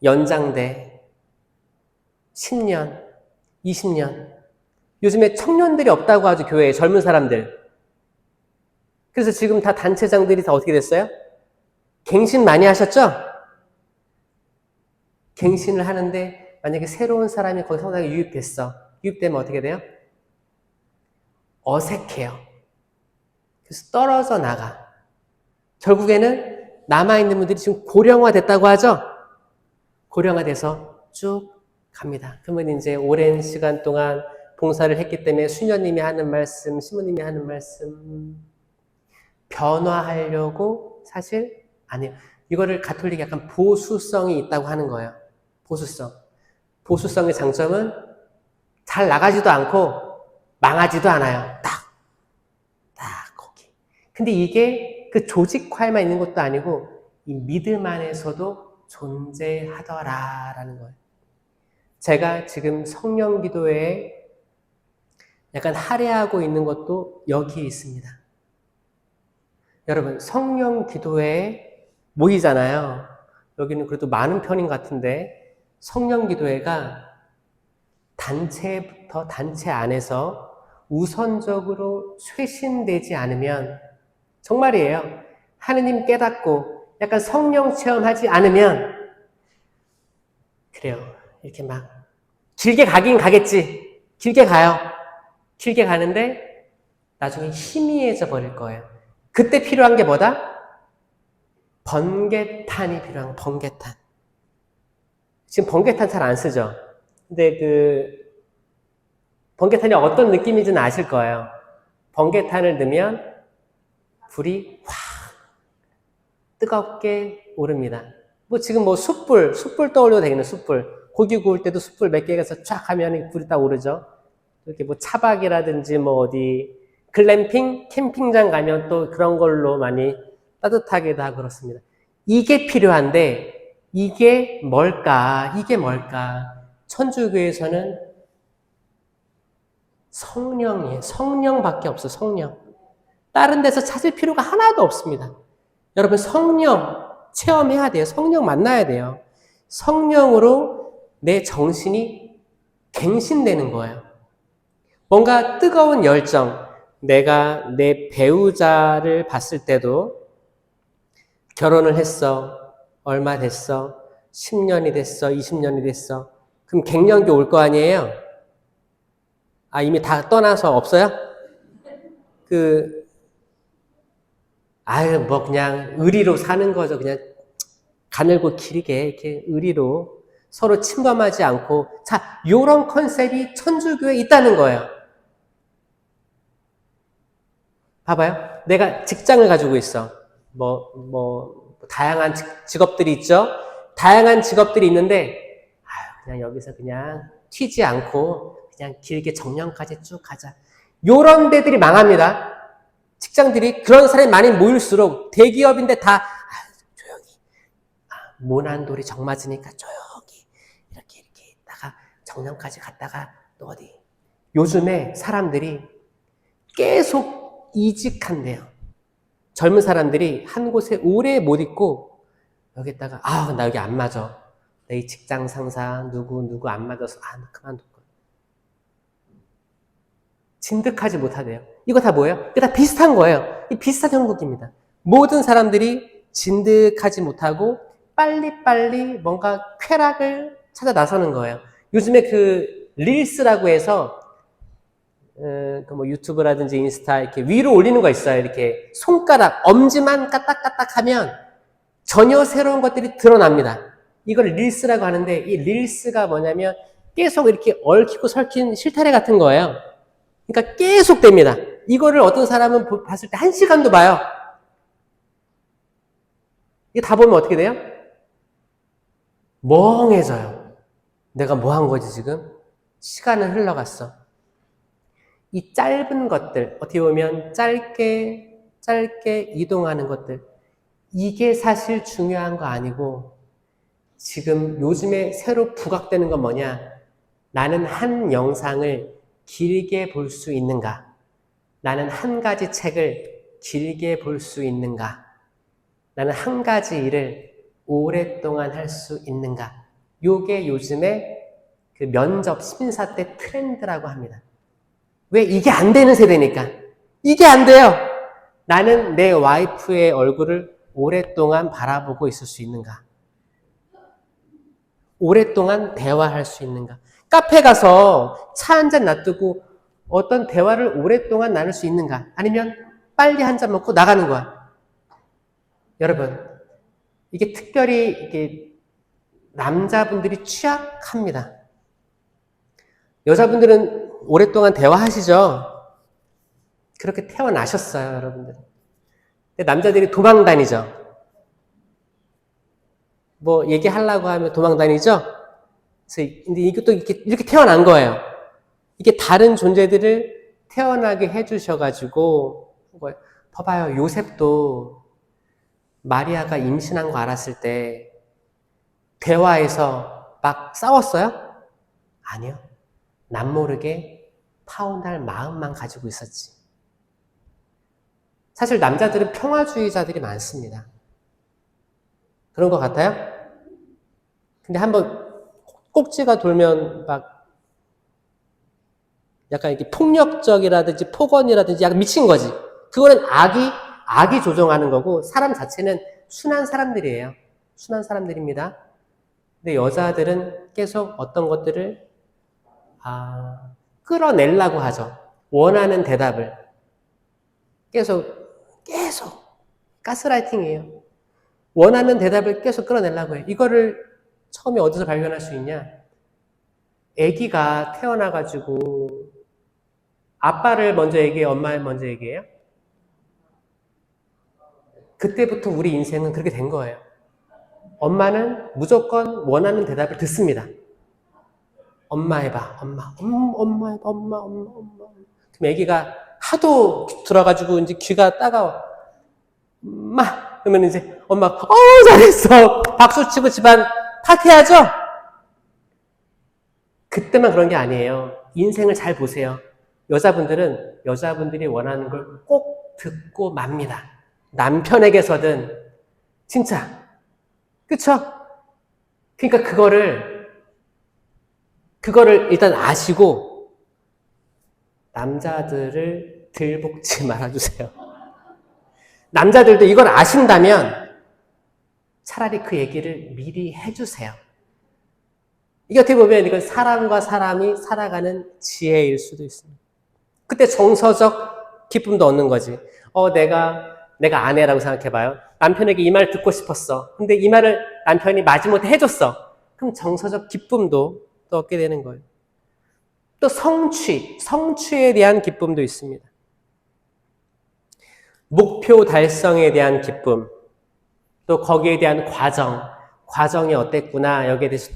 연장돼. 10년, 20년. 요즘에 청년들이 없다고 하죠, 교회에. 젊은 사람들. 그래서 지금 다 단체장들이 다 어떻게 됐어요? 갱신 많이 하셨죠? 갱신을 하는데 만약에 새로운 사람이 거기 성당에 유입됐어. 유입되면 어떻게 돼요? 어색해요. 그래서 떨어져 나가. 결국에는 남아있는 분들이 지금 고령화됐다고 하죠? 고령화돼서 쭉 갑니다. 그러면 이제 오랜 시간 동안 봉사를 했기 때문에 수녀님이 하는 말씀, 시모님이 하는 말씀, 변화하려고 사실 안 해요. 이거를 가톨릭이 약간 보수성이 있다고 하는 거예요. 보수성. 보수성의 장점은 잘 나가지도 않고 망하지도 않아요. 딱 거기. 근데 이게 그 조직화에만 있는 것도 아니고 이 믿음 안에서도 존재하더라라는 거예요. 제가 지금 성령기도회에 약간 할애하고 있는 것도 여기에 있습니다. 여러분, 성령기도회에 모이잖아요. 여기는 그래도 많은 편인 것 같은데 성령기도회가 단체부터 단체 안에서 우선적으로 쇄신되지 않으면 정말이에요. 하느님 깨닫고 약간 성령 체험하지 않으면 그래요. 이렇게 막 길게 가긴 가겠지. 길게 가요. 길게 가는데 나중에 희미해져 버릴 거예요. 그때 필요한 게 뭐다? 번개탄이 필요한 번개탄. 지금 번개탄 잘 안 쓰죠? 근데 번개탄이 어떤 느낌인지는 아실 거예요. 번개탄을 넣으면 불이 확 뜨겁게 오릅니다. 뭐 지금 뭐 숯불 떠올려도 되겠네, 숯불. 고기 구울 때도 숯불 몇 개에서 쫙 하면 불이 딱 오르죠. 이렇게 뭐 차박이라든지 뭐 어디 글램핑, 캠핑장 가면 또 그런 걸로 많이 따뜻하게 다 그렇습니다. 이게 필요한데 이게 뭘까? 천주교에서는 성령이에요. 성령밖에 없어, 성령. 다른 데서 찾을 필요가 하나도 없습니다. 여러분, 성령 체험해야 돼요. 성령 만나야 돼요. 성령으로 내 정신이 갱신되는 거예요. 뭔가 뜨거운 열정, 내가 내 배우자를 봤을 때도 결혼을 했어. 얼마 됐어? 10년이 됐어? 20년이 됐어? 그럼 갱년기 올 거 아니에요? 이미 다 떠나서 없어요? 뭐 그냥 의리로 사는 거죠. 그냥 가늘고 길게 이렇게 의리로 서로 침범하지 않고. 자, 요런 컨셉이 천주교에 있다는 거예요. 봐봐요. 내가 직장을 가지고 있어. 다양한 직업들이 있죠? 다양한 직업들이 있는데, 그냥 여기서 그냥 튀지 않고, 그냥 길게 정년까지 쭉 가자. 요런 데들이 망합니다. 직장들이 그런 사람이 많이 모일수록 대기업인데 다, 조용히. 모난돌이 정 맞으니까 조용히. 이렇게 있다가 정년까지 갔다가 또 어디. 요즘에 사람들이 계속 이직한대요. 젊은 사람들이 한 곳에 오래 못 있고 여기다가 나 여기 안 맞아. 내 이 직장 상사 누구 안 맞아서 그만둘 거야. 진득하지 못하대요. 이거 다 뭐예요? 이거 다 비슷한 거예요. 이 비슷한 형국입니다. 모든 사람들이 진득하지 못하고 빨리빨리 뭔가 쾌락을 찾아 나서는 거예요. 요즘에 릴스라고 해서 뭐 유튜브라든지 인스타 이렇게 위로 올리는 거 있어요. 이렇게 손가락, 엄지만 까딱까딱 하면 전혀 새로운 것들이 드러납니다. 이걸 릴스라고 하는데 이 릴스가 뭐냐면 계속 이렇게 얽히고 설킨 실타래 같은 거예요. 그러니까 계속 됩니다. 이거를 어떤 사람은 봤을 때 1시간도 봐요. 이게 다 보면 어떻게 돼요? 멍해져요. 내가 뭐 한 거지 지금? 시간은 흘러갔어. 이 짧은 것들, 어떻게 보면 짧게 이동하는 것들, 이게 사실 중요한 거 아니고 지금 요즘에 새로 부각되는 건 뭐냐? 나는 한 영상을 길게 볼 수 있는가? 나는 한 가지 책을 길게 볼 수 있는가? 나는 한 가지 일을 오랫동안 할 수 있는가? 요게 요즘에 그 면접 심사 때 트렌드라고 합니다. 왜? 이게 안 되는 세대니까. 이게 안 돼요. 나는 내 와이프의 얼굴을 오랫동안 바라보고 있을 수 있는가? 오랫동안 대화할 수 있는가? 카페 가서 차 한 잔 놔두고 어떤 대화를 오랫동안 나눌 수 있는가? 아니면 빨리 한 잔 먹고 나가는 거야. 여러분, 이게 특별히 이게 남자분들이 취약합니다. 여자분들은 오랫동안 대화하시죠? 그렇게 태어나셨어요, 여러분들. 근데 남자들이 도망 다니죠? 뭐 얘기하려고 하면 도망 다니죠? 근데 이것도 이렇게 태어난 거예요. 이게 다른 존재들을 태어나게 해주셔가지고, 봐봐요. 요셉도 마리아가 임신한 거 알았을 때, 대화에서 막 싸웠어요? 아니요. 남모르게 파혼할 마음만 가지고 있었지. 사실 남자들은 평화주의자들이 많습니다. 그런 것 같아요? 근데 한번 꼭지가 돌면 막 약간 이렇게 폭력적이라든지 폭언이라든지 약간 미친 거지. 그거는 악이 조종하는 거고 사람 자체는 순한 사람들이에요. 순한 사람들입니다. 근데 여자들은 계속 어떤 것들을 끌어내려고 하죠. 원하는 대답을. 계속 가스라이팅이에요. 원하는 대답을 계속 끌어내려고 해요. 이거를 처음에 어디서 발견할 수 있냐? 아기가 태어나가지고 아빠를 먼저 얘기해요? 엄마를 먼저 얘기해요? 그때부터 우리 인생은 그렇게 된 거예요. 엄마는 무조건 원하는 대답을 듣습니다. 엄마 해봐. 엄마 해봐. 엄마. 그럼 아기가 하도 들어가지고 이제 귀가 따가워. 엄마. 그러면 이제 엄마, 잘했어. 박수 치고 집안 파티하죠? 그때만 그런 게 아니에요. 인생을 잘 보세요. 여자분들이 원하는 걸 꼭 듣고 맙니다. 남편에게서든, 진짜. 그쵸? 그러니까 그거를 일단 아시고, 남자들을 들볶지 말아주세요. 남자들도 이걸 아신다면, 차라리 그 얘기를 미리 해주세요. 이게 어떻게 보면 이건 사람과 사람이 살아가는 지혜일 수도 있습니다. 그때 정서적 기쁨도 얻는 거지. 내가 아내라고 생각해봐요. 남편에게 이 말을 듣고 싶었어. 근데 이 말을 남편이 마지못해 해줬어. 그럼 정서적 기쁨도 또 얻게 되는 거예요. 또 성취에 대한 기쁨도 있습니다. 목표 달성에 대한 기쁨, 또 거기에 대한 과정이 어땠구나, 여기에 대해서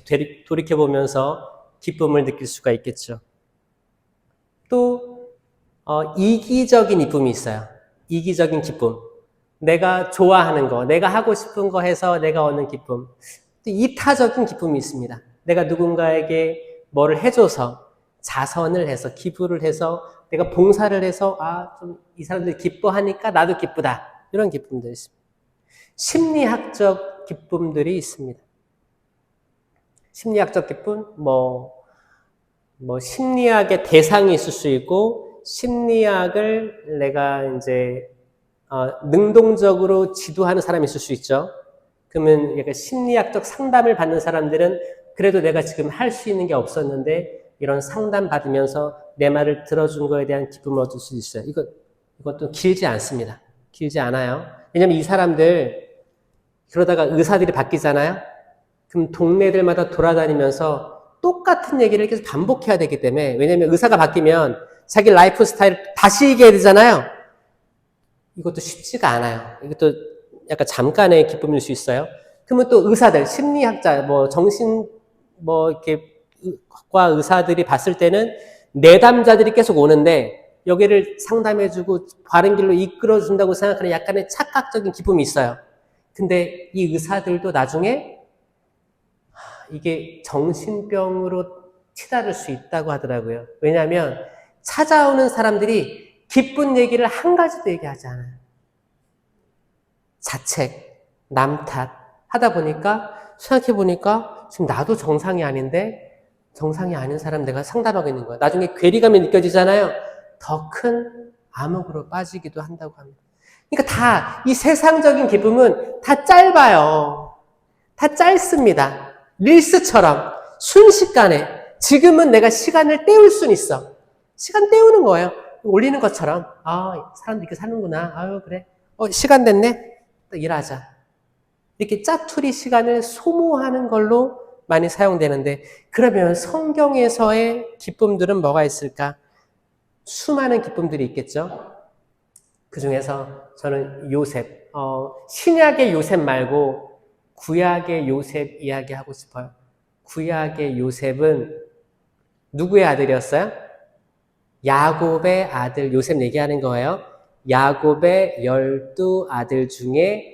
돌이켜보면서 기쁨을 느낄 수가 있겠죠. 또 이기적인 기쁨이 있어요. 이기적인 기쁨. 내가 좋아하는 거, 내가 하고 싶은 거 해서 내가 얻는 기쁨. 또 이타적인 기쁨이 있습니다. 내가 누군가에게 뭐를 해줘서, 자선을 해서, 기부를 해서, 내가 봉사를 해서, 좀 이 사람들이 기뻐하니까 나도 기쁘다. 이런 기쁨들이 있습니다. 심리학적 기쁨들이 있습니다. 심리학적 기쁨, 심리학의 대상이 있을 수 있고, 심리학을 내가 이제, 능동적으로 지도하는 사람이 있을 수 있죠. 그러면 약간 심리학적 상담을 받는 사람들은 그래도 내가 지금 할 수 있는 게 없었는데, 이런 상담 받으면서 내 말을 들어준 거에 대한 기쁨을 얻을 수 있어요. 이것도 길지 않습니다. 길지 않아요. 왜냐면 이 사람들 그러다가 의사들이 바뀌잖아요. 그럼 동네들마다 돌아다니면서 똑같은 얘기를 계속 반복해야 되기 때문에, 왜냐면 의사가 바뀌면 자기 라이프 스타일을 다시 얘기해야 되잖아요. 이것도 쉽지가 않아요. 이것도 약간 잠깐의 기쁨일 수 있어요. 그러면 또 의사들, 심리학자, 뭐 정신, 뭐 이렇게 과 의사들이 봤을 때는 내담자들이 계속 오는데 여기를 상담해주고 바른 길로 이끌어준다고 생각하는 약간의 착각적인 기쁨이 있어요. 근데 이 의사들도 나중에 이게 정신병으로 치달을 수 있다고 하더라고요. 왜냐하면 찾아오는 사람들이 기쁜 얘기를 한 가지도 얘기하지 않아요. 자책, 남 탓 하다 보니까 생각해보니까 지금 나도 정상이 아닌데 정상이 아닌 사람 내가 상담하고 있는 거야. 나중에 괴리감이 느껴지잖아요. 더 큰 암흑으로 빠지기도 한다고 합니다. 그러니까 다 이 세상적인 기쁨은 다 짧아요. 다 짧습니다. 릴스처럼 순식간에 지금은 내가 시간을 때울 수는 있어. 시간 때우는 거예요. 올리는 것처럼 사람들 이렇게 사는구나. 아유 그래. 시간 됐네. 또 일하자. 이렇게 짜투리 시간을 소모하는 걸로 많이 사용되는데, 그러면 성경에서의 기쁨들은 뭐가 있을까? 수많은 기쁨들이 있겠죠. 그 중에서 저는 요셉, 신약의 요셉 말고 구약의 요셉 이야기하고 싶어요. 구약의 요셉은 누구의 아들이었어요? 야곱의 아들 요셉 얘기하는 거예요. 야곱의 12아들 중에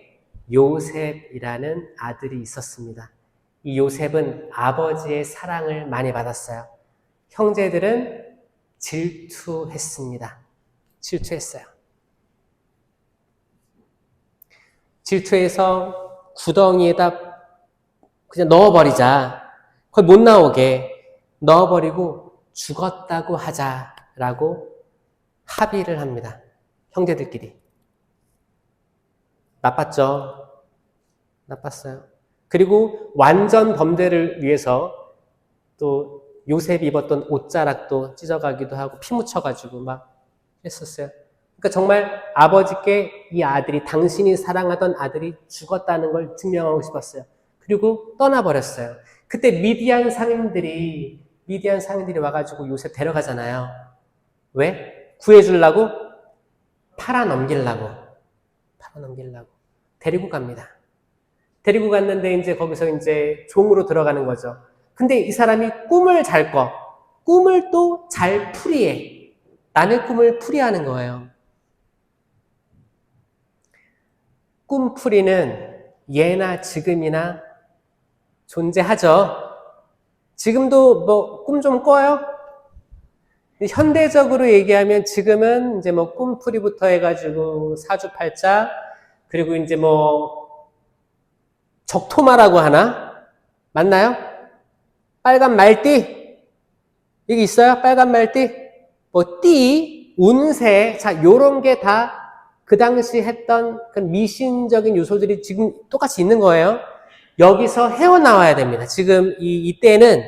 요셉이라는 아들이 있었습니다. 이 요셉은 아버지의 사랑을 많이 받았어요. 형제들은 질투했습니다. 질투했어요. 질투해서 구덩이에다 그냥 넣어버리자. 거의 못 나오게 넣어버리고 죽었다고 하자라고 합의를 합니다. 형제들끼리. 나빴죠. 나빴어요. 그리고 완전 범죄를 위해서 또 요셉이 입었던 옷자락도 찢어가기도 하고 피 묻혀가지고 막 했었어요. 그러니까 정말 아버지께 이 아들이, 당신이 사랑하던 아들이 죽었다는 걸 증명하고 싶었어요. 그리고 떠나버렸어요. 그때 미디안 상인들이 와가지고 요셉 데려가잖아요. 왜? 구해주려고? 팔아넘기려고. 데리고 갑니다. 데리고 갔는데 이제 거기서 이제 종으로 들어가는 거죠. 근데 이 사람이 꿈을 잘 꿔. 꿈을 또 잘 풀이해. 남의 꿈을 풀이하는 거예요. 꿈풀이는 예나 지금이나 존재하죠. 지금도 뭐 꿈 좀 꿔요? 현대적으로 얘기하면 지금은 이제 뭐 꿈풀이부터 해가지고 사주팔자, 그리고 이제 뭐 적토마라고 하나? 맞나요? 빨간 말띠? 이게 있어요? 빨간 말띠? 뭐 띠, 운세, 자 요런 게 다 그 당시 했던 그 미신적인 요소들이 지금 똑같이 있는 거예요. 여기서 헤어나와야 됩니다. 지금 이때는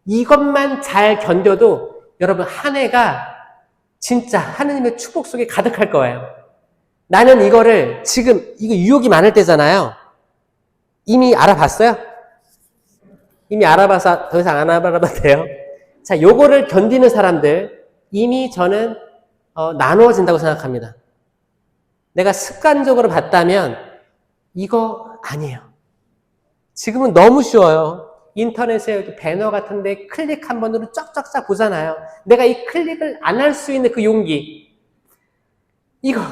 이것만 잘 견뎌도 여러분 한 해가 진짜 하느님의 축복 속에 가득할 거예요. 나는 이거를 지금 이거 유혹이 많을 때잖아요. 이미 알아봤어요? 이미 알아봐서 더 이상 안 알아봐도 돼요. 자, 요거를 견디는 사람들 이미 저는 나누어진다고 생각합니다. 내가 습관적으로 봤다면 이거 아니에요. 지금은 너무 쉬워요. 인터넷에 배너 같은데 클릭 한 번으로 쫙쫙쫙 보잖아요. 내가 이 클릭을 안 할 수 있는 그 용기, 이거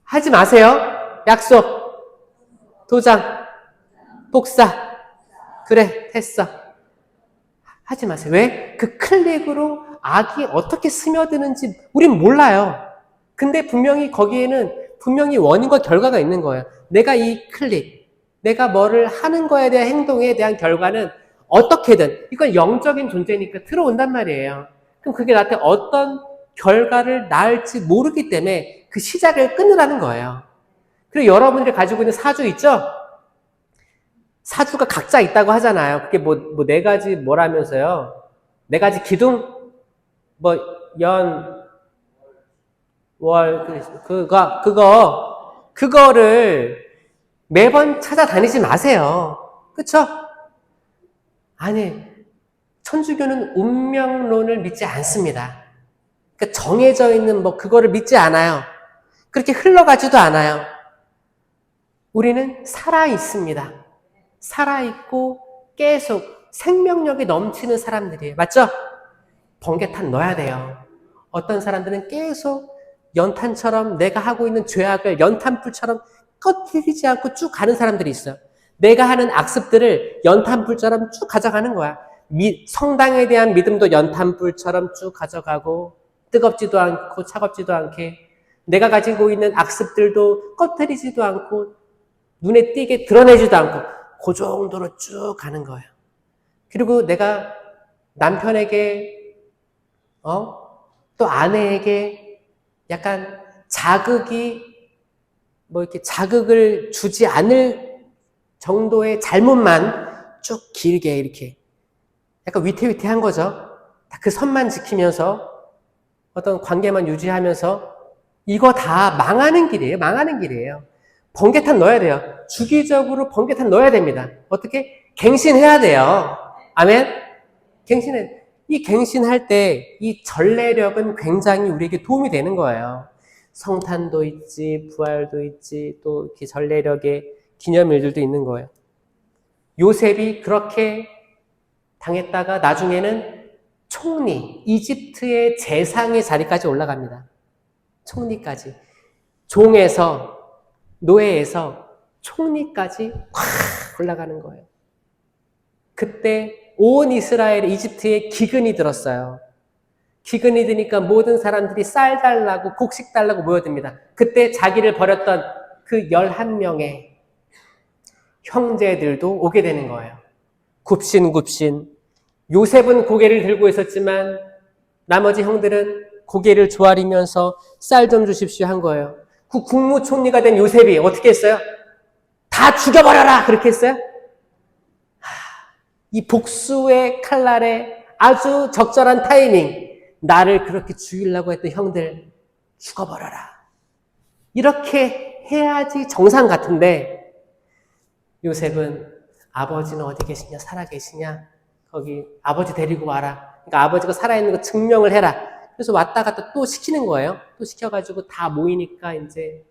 하지 마세요. 약속, 도장, 복사, 그래 했어. 하지 마세요. 왜? 그 클릭으로 악이 어떻게 스며드는지 우린 몰라요. 근데 분명히 거기에는 분명히 원인과 결과가 있는 거예요. 내가 이 클릭, 내가 뭐를 하는 거에 대한 행동에 대한 결과는 어떻게든, 이건 영적인 존재니까 들어온단 말이에요. 그럼 그게 나한테 어떤 결과를 낳을지 모르기 때문에 그 시작을 끊으라는 거예요. 그리고 여러분들이 가지고 있는 사주 있죠? 사주가 각자 있다고 하잖아요. 그게 뭐 네 가지 뭐라면서요? 네 가지 기둥? 연, 월, 그거. 그거를 매번 찾아다니지 마세요. 그쵸? 아니, 천주교는 운명론을 믿지 않습니다. 그러니까 정해져 있는 그거를 믿지 않아요. 그렇게 흘러가지도 않아요. 우리는 살아있습니다. 살아있고 계속 생명력이 넘치는 사람들이에요. 맞죠? 번개탄 넣어야 돼요. 어떤 사람들은 계속 연탄처럼 내가 하고 있는 죄악을 연탄불처럼 꺼뜨리지 않고 쭉 가는 사람들이 있어요. 내가 하는 악습들을 연탄불처럼 쭉 가져가는 거야. 성당에 대한 믿음도 연탄불처럼 쭉 가져가고 뜨겁지도 않고 차갑지도 않게 내가 가지고 있는 악습들도 꺼뜨리지도 않고 눈에 띄게 드러내지도 않고 그 정도로 쭉 가는 거예요. 그리고 내가 남편에게 또 아내에게 약간 이렇게 자극을 주지 않을 정도의 잘못만 쭉 길게 이렇게 약간 위태위태한 거죠. 그 선만 지키면서 어떤 관계만 유지하면서 이거 다 망하는 길이에요. 망하는 길이에요. 번개탄 넣어야 돼요. 주기적으로 번개탄 넣어야 됩니다. 어떻게? 갱신해야 돼요. 아멘? 갱신해. 이 갱신할 때 이 전례력은 굉장히 우리에게 도움이 되는 거예요. 성탄도 있지, 부활도 있지, 또 이렇게 전례력의 기념일들도 있는 거예요. 요셉이 그렇게 당했다가 나중에는 총리, 이집트의 재상의 자리까지 올라갑니다. 총리까지. 종에서, 노예에서 총리까지 확 올라가는 거예요. 그때 온 이스라엘, 이집트에 기근이 들었어요. 기근이 드니까 모든 사람들이 쌀 달라고, 곡식 달라고 모여듭니다. 그때 자기를 버렸던 그 11명의 형제들도 오게 되는 거예요. 굽신굽신. 요셉은 고개를 들고 있었지만 나머지 형들은 고개를 조아리면서 쌀 좀 주십시오 한 거예요. 그 국무총리가 된 요셉이 어떻게 했어요? 다 죽여버려라! 그렇게 했어요? 이 복수의 칼날에 아주 적절한 타이밍. 나를 그렇게 죽이려고 했던 형들 죽어버려라. 이렇게 해야지 정상 같은데 요셉은 아버지는 어디 계시냐? 살아계시냐? 거기 아버지 데리고 와라. 그러니까 아버지가 살아있는 거 증명을 해라. 그래서 왔다 갔다 또 시키는 거예요. 또 시켜가지고 다 모이니까 이제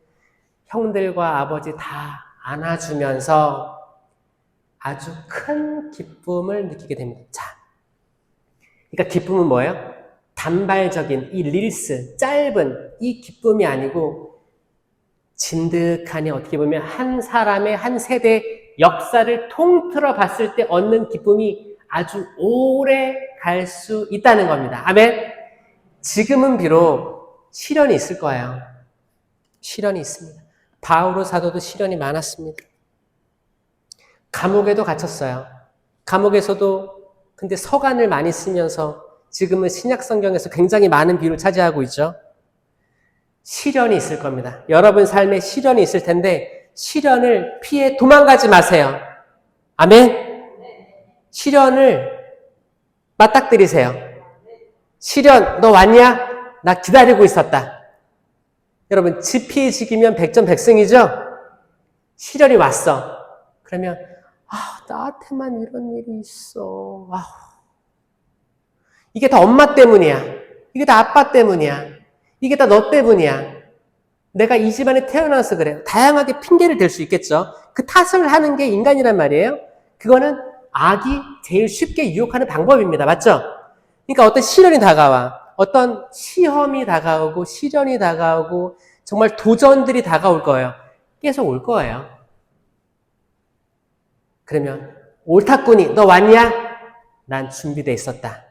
형들과 아버지 다 안아주면서 아주 큰 기쁨을 느끼게 됩니다. 자, 그러니까 기쁨은 뭐예요? 단발적인 이 릴스, 짧은 이 기쁨이 아니고 진득하니 어떻게 보면 한 사람의 한 세대 역사를 통틀어 봤을 때 얻는 기쁨이 아주 오래 갈 수 있다는 겁니다. 아멘? 지금은 비록 시련이 있을 거예요. 시련이 있습니다. 바오로 사도도 시련이 많았습니다. 감옥에도 갇혔어요. 감옥에서도 근데 서간을 많이 쓰면서 지금은 신약 성경에서 굉장히 많은 비율을 차지하고 있죠. 시련이 있을 겁니다. 여러분 삶에 시련이 있을 텐데 시련을 피해 도망가지 마세요. 아멘? 시련을 맞닥뜨리세요. 시련 너 왔냐? 나 기다리고 있었다. 여러분 지피지기면 백전백승이죠? 시련이 왔어. 그러면 나한테만 이런 일이 있어. 이게 다 엄마 때문이야. 이게 다 아빠 때문이야. 이게 다 너 때문이야. 내가 이 집안에 태어나서 그래. 다양하게 핑계를 댈 수 있겠죠. 그 탓을 하는 게 인간이란 말이에요. 그거는 악이 제일 쉽게 유혹하는 방법입니다. 맞죠? 그러니까 어떤 시련이 다가와. 어떤 시험이 다가오고 시련이 다가오고 정말 도전들이 다가올 거예요. 계속 올 거예요. 그러면 옳다꾼이 너 왔냐? 난 준비돼 있었다.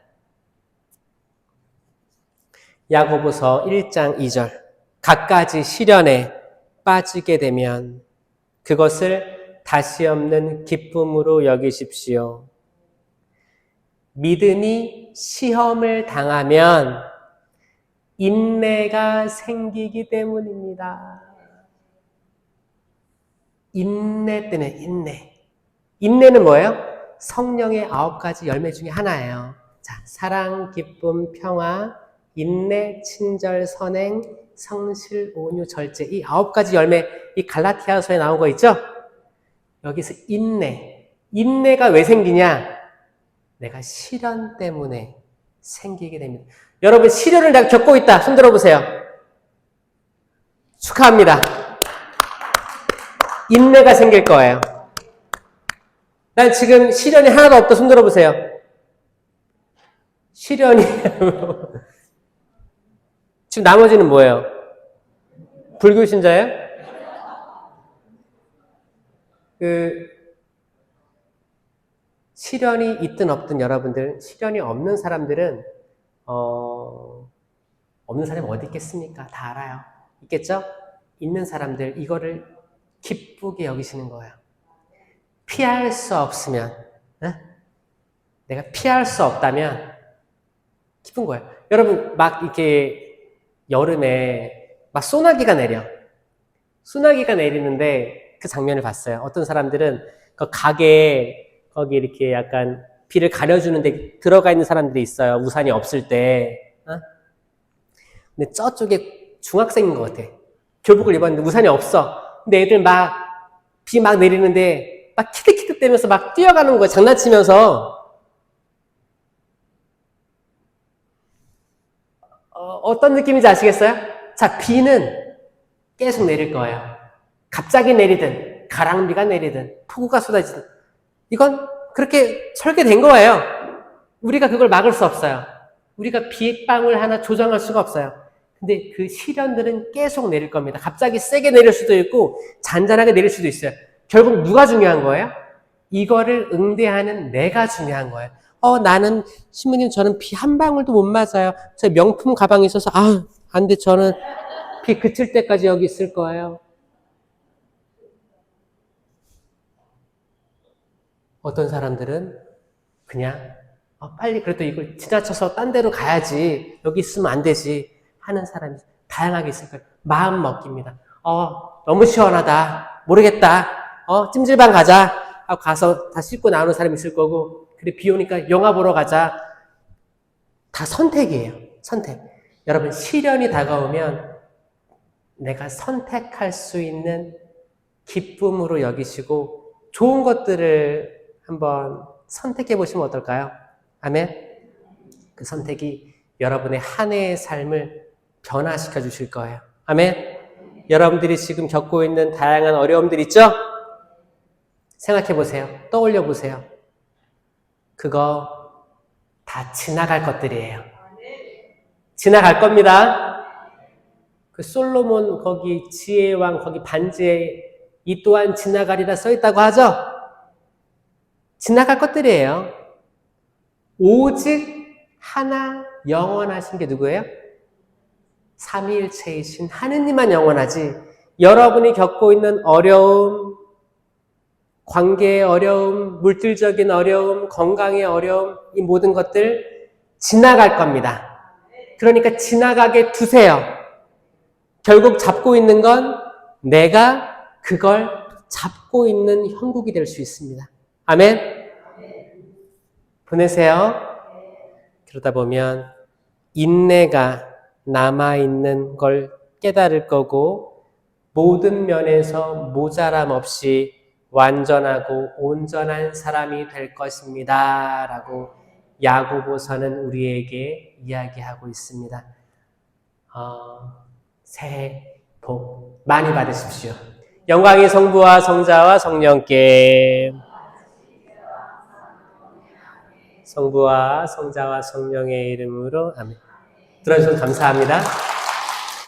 야고보서 1장 2절 갖가지 시련에 빠지게 되면 그것을 다시 없는 기쁨으로 여기십시오. 믿음이 시험을 당하면 인내가 생기기 때문입니다. 인내 때문에 인내. 인내는 뭐예요? 성령의 9가지 열매 중에 하나예요. 자, 사랑, 기쁨, 평화, 인내, 친절, 선행, 성실, 온유, 절제. 이 9가지 열매, 이 갈라티아서에 나온 거 있죠? 여기서 인내. 인내가 왜 생기냐? 내가 시련 때문에 생기게 됩니다. 여러분, 시련을 내가 겪고 있다. 손 들어보세요. 축하합니다. 인내가 생길 거예요. 난 지금 시련이 하나도 없다. 손 들어보세요. 시련이 지금 나머지는 뭐예요? 불교 신자예요? 시련이 있든 없든 여러분들, 시련이 없는 사람들은 없는 사람이 어디 있겠습니까? 다 알아요. 있겠죠? 있는 사람들 이거를 기쁘게 여기시는 거예요. 피할 수 없으면, 내가 피할 수 없다면 기쁜 거예요. 여러분 막 이렇게 여름에 막 소나기가 내려. 소나기가 내리는데 그 장면을 봤어요. 어떤 사람들은 그 가게에 거기 이렇게 약간 비를 가려주는데 들어가 있는 사람들이 있어요. 우산이 없을 때. 근데 저쪽에 중학생인 것 같아. 교복을 입었는데 우산이 없어. 근데 애들 비 막 내리는데 막 키득키득 대면서 막 뛰어가는 거예요. 장난치면서. 어떤 느낌인지 아시겠어요? 자, 비는 계속 내릴 거예요. 갑자기 내리든 가랑비가 내리든 폭우가 쏟아지든 이건 그렇게 설계된 거예요. 우리가 그걸 막을 수 없어요. 우리가 비방울 하나 조정할 수가 없어요. 근데 그 시련들은 계속 내릴 겁니다. 갑자기 세게 내릴 수도 있고 잔잔하게 내릴 수도 있어요. 결국 누가 중요한 거예요? 이거를 응대하는 내가 중요한 거예요. 나는 신부님 저는 비 한 방울도 못 맞아요. 저 명품 가방이 있어서 안 돼. 저는 비 그칠 때까지 여기 있을 거예요. 어떤 사람들은 그냥 빨리 그래도 이걸 지나쳐서 딴 데로 가야지. 여기 있으면 안 되지. 하는 사람이 다양하게 있을 거예요. 마음 먹기입니다. 너무 시원하다. 모르겠다. 찜질방 가자. 가서 다 씻고 나오는 사람이 있을 거고, 그래 비 오니까 영화 보러 가자. 다 선택이에요. 선택. 여러분 시련이 다가오면 내가 선택할 수 있는 기쁨으로 여기시고 좋은 것들을 한번 선택해 보시면 어떨까요? 아멘. 그 선택이 여러분의 한 해의 삶을 변화시켜 주실 거예요. 아멘. 여러분들이 지금 겪고 있는 다양한 어려움들 있죠? 생각해 보세요. 떠올려 보세요. 그거 다 지나갈 것들이에요. 지나갈 겁니다. 그 솔로몬 거기 지혜의 왕 거기 반지에 이 또한 지나가리라 써 있다고 하죠? 지나갈 것들이에요. 오직 하나 영원하신 게 누구예요? 삼위일체이신 하느님만 영원하지. 여러분이 겪고 있는 어려움, 관계의 어려움, 물질적인 어려움, 건강의 어려움, 이 모든 것들 지나갈 겁니다. 그러니까 지나가게 두세요. 결국 잡고 있는 건 내가 그걸 잡고 있는 형국이 될 수 있습니다. 아멘? 보내세요. 그러다 보면 인내가 남아있는 걸 깨달을 거고 모든 면에서 모자람 없이 완전하고 온전한 사람이 될 것입니다. 라고 야고보서는 우리에게 이야기하고 있습니다. 새해 복 많이 받으십시오. 영광이 성부와 성자와 성령께 성부와 성자와 성령의 이름으로 아멘. 들어주셔서 감사합니다.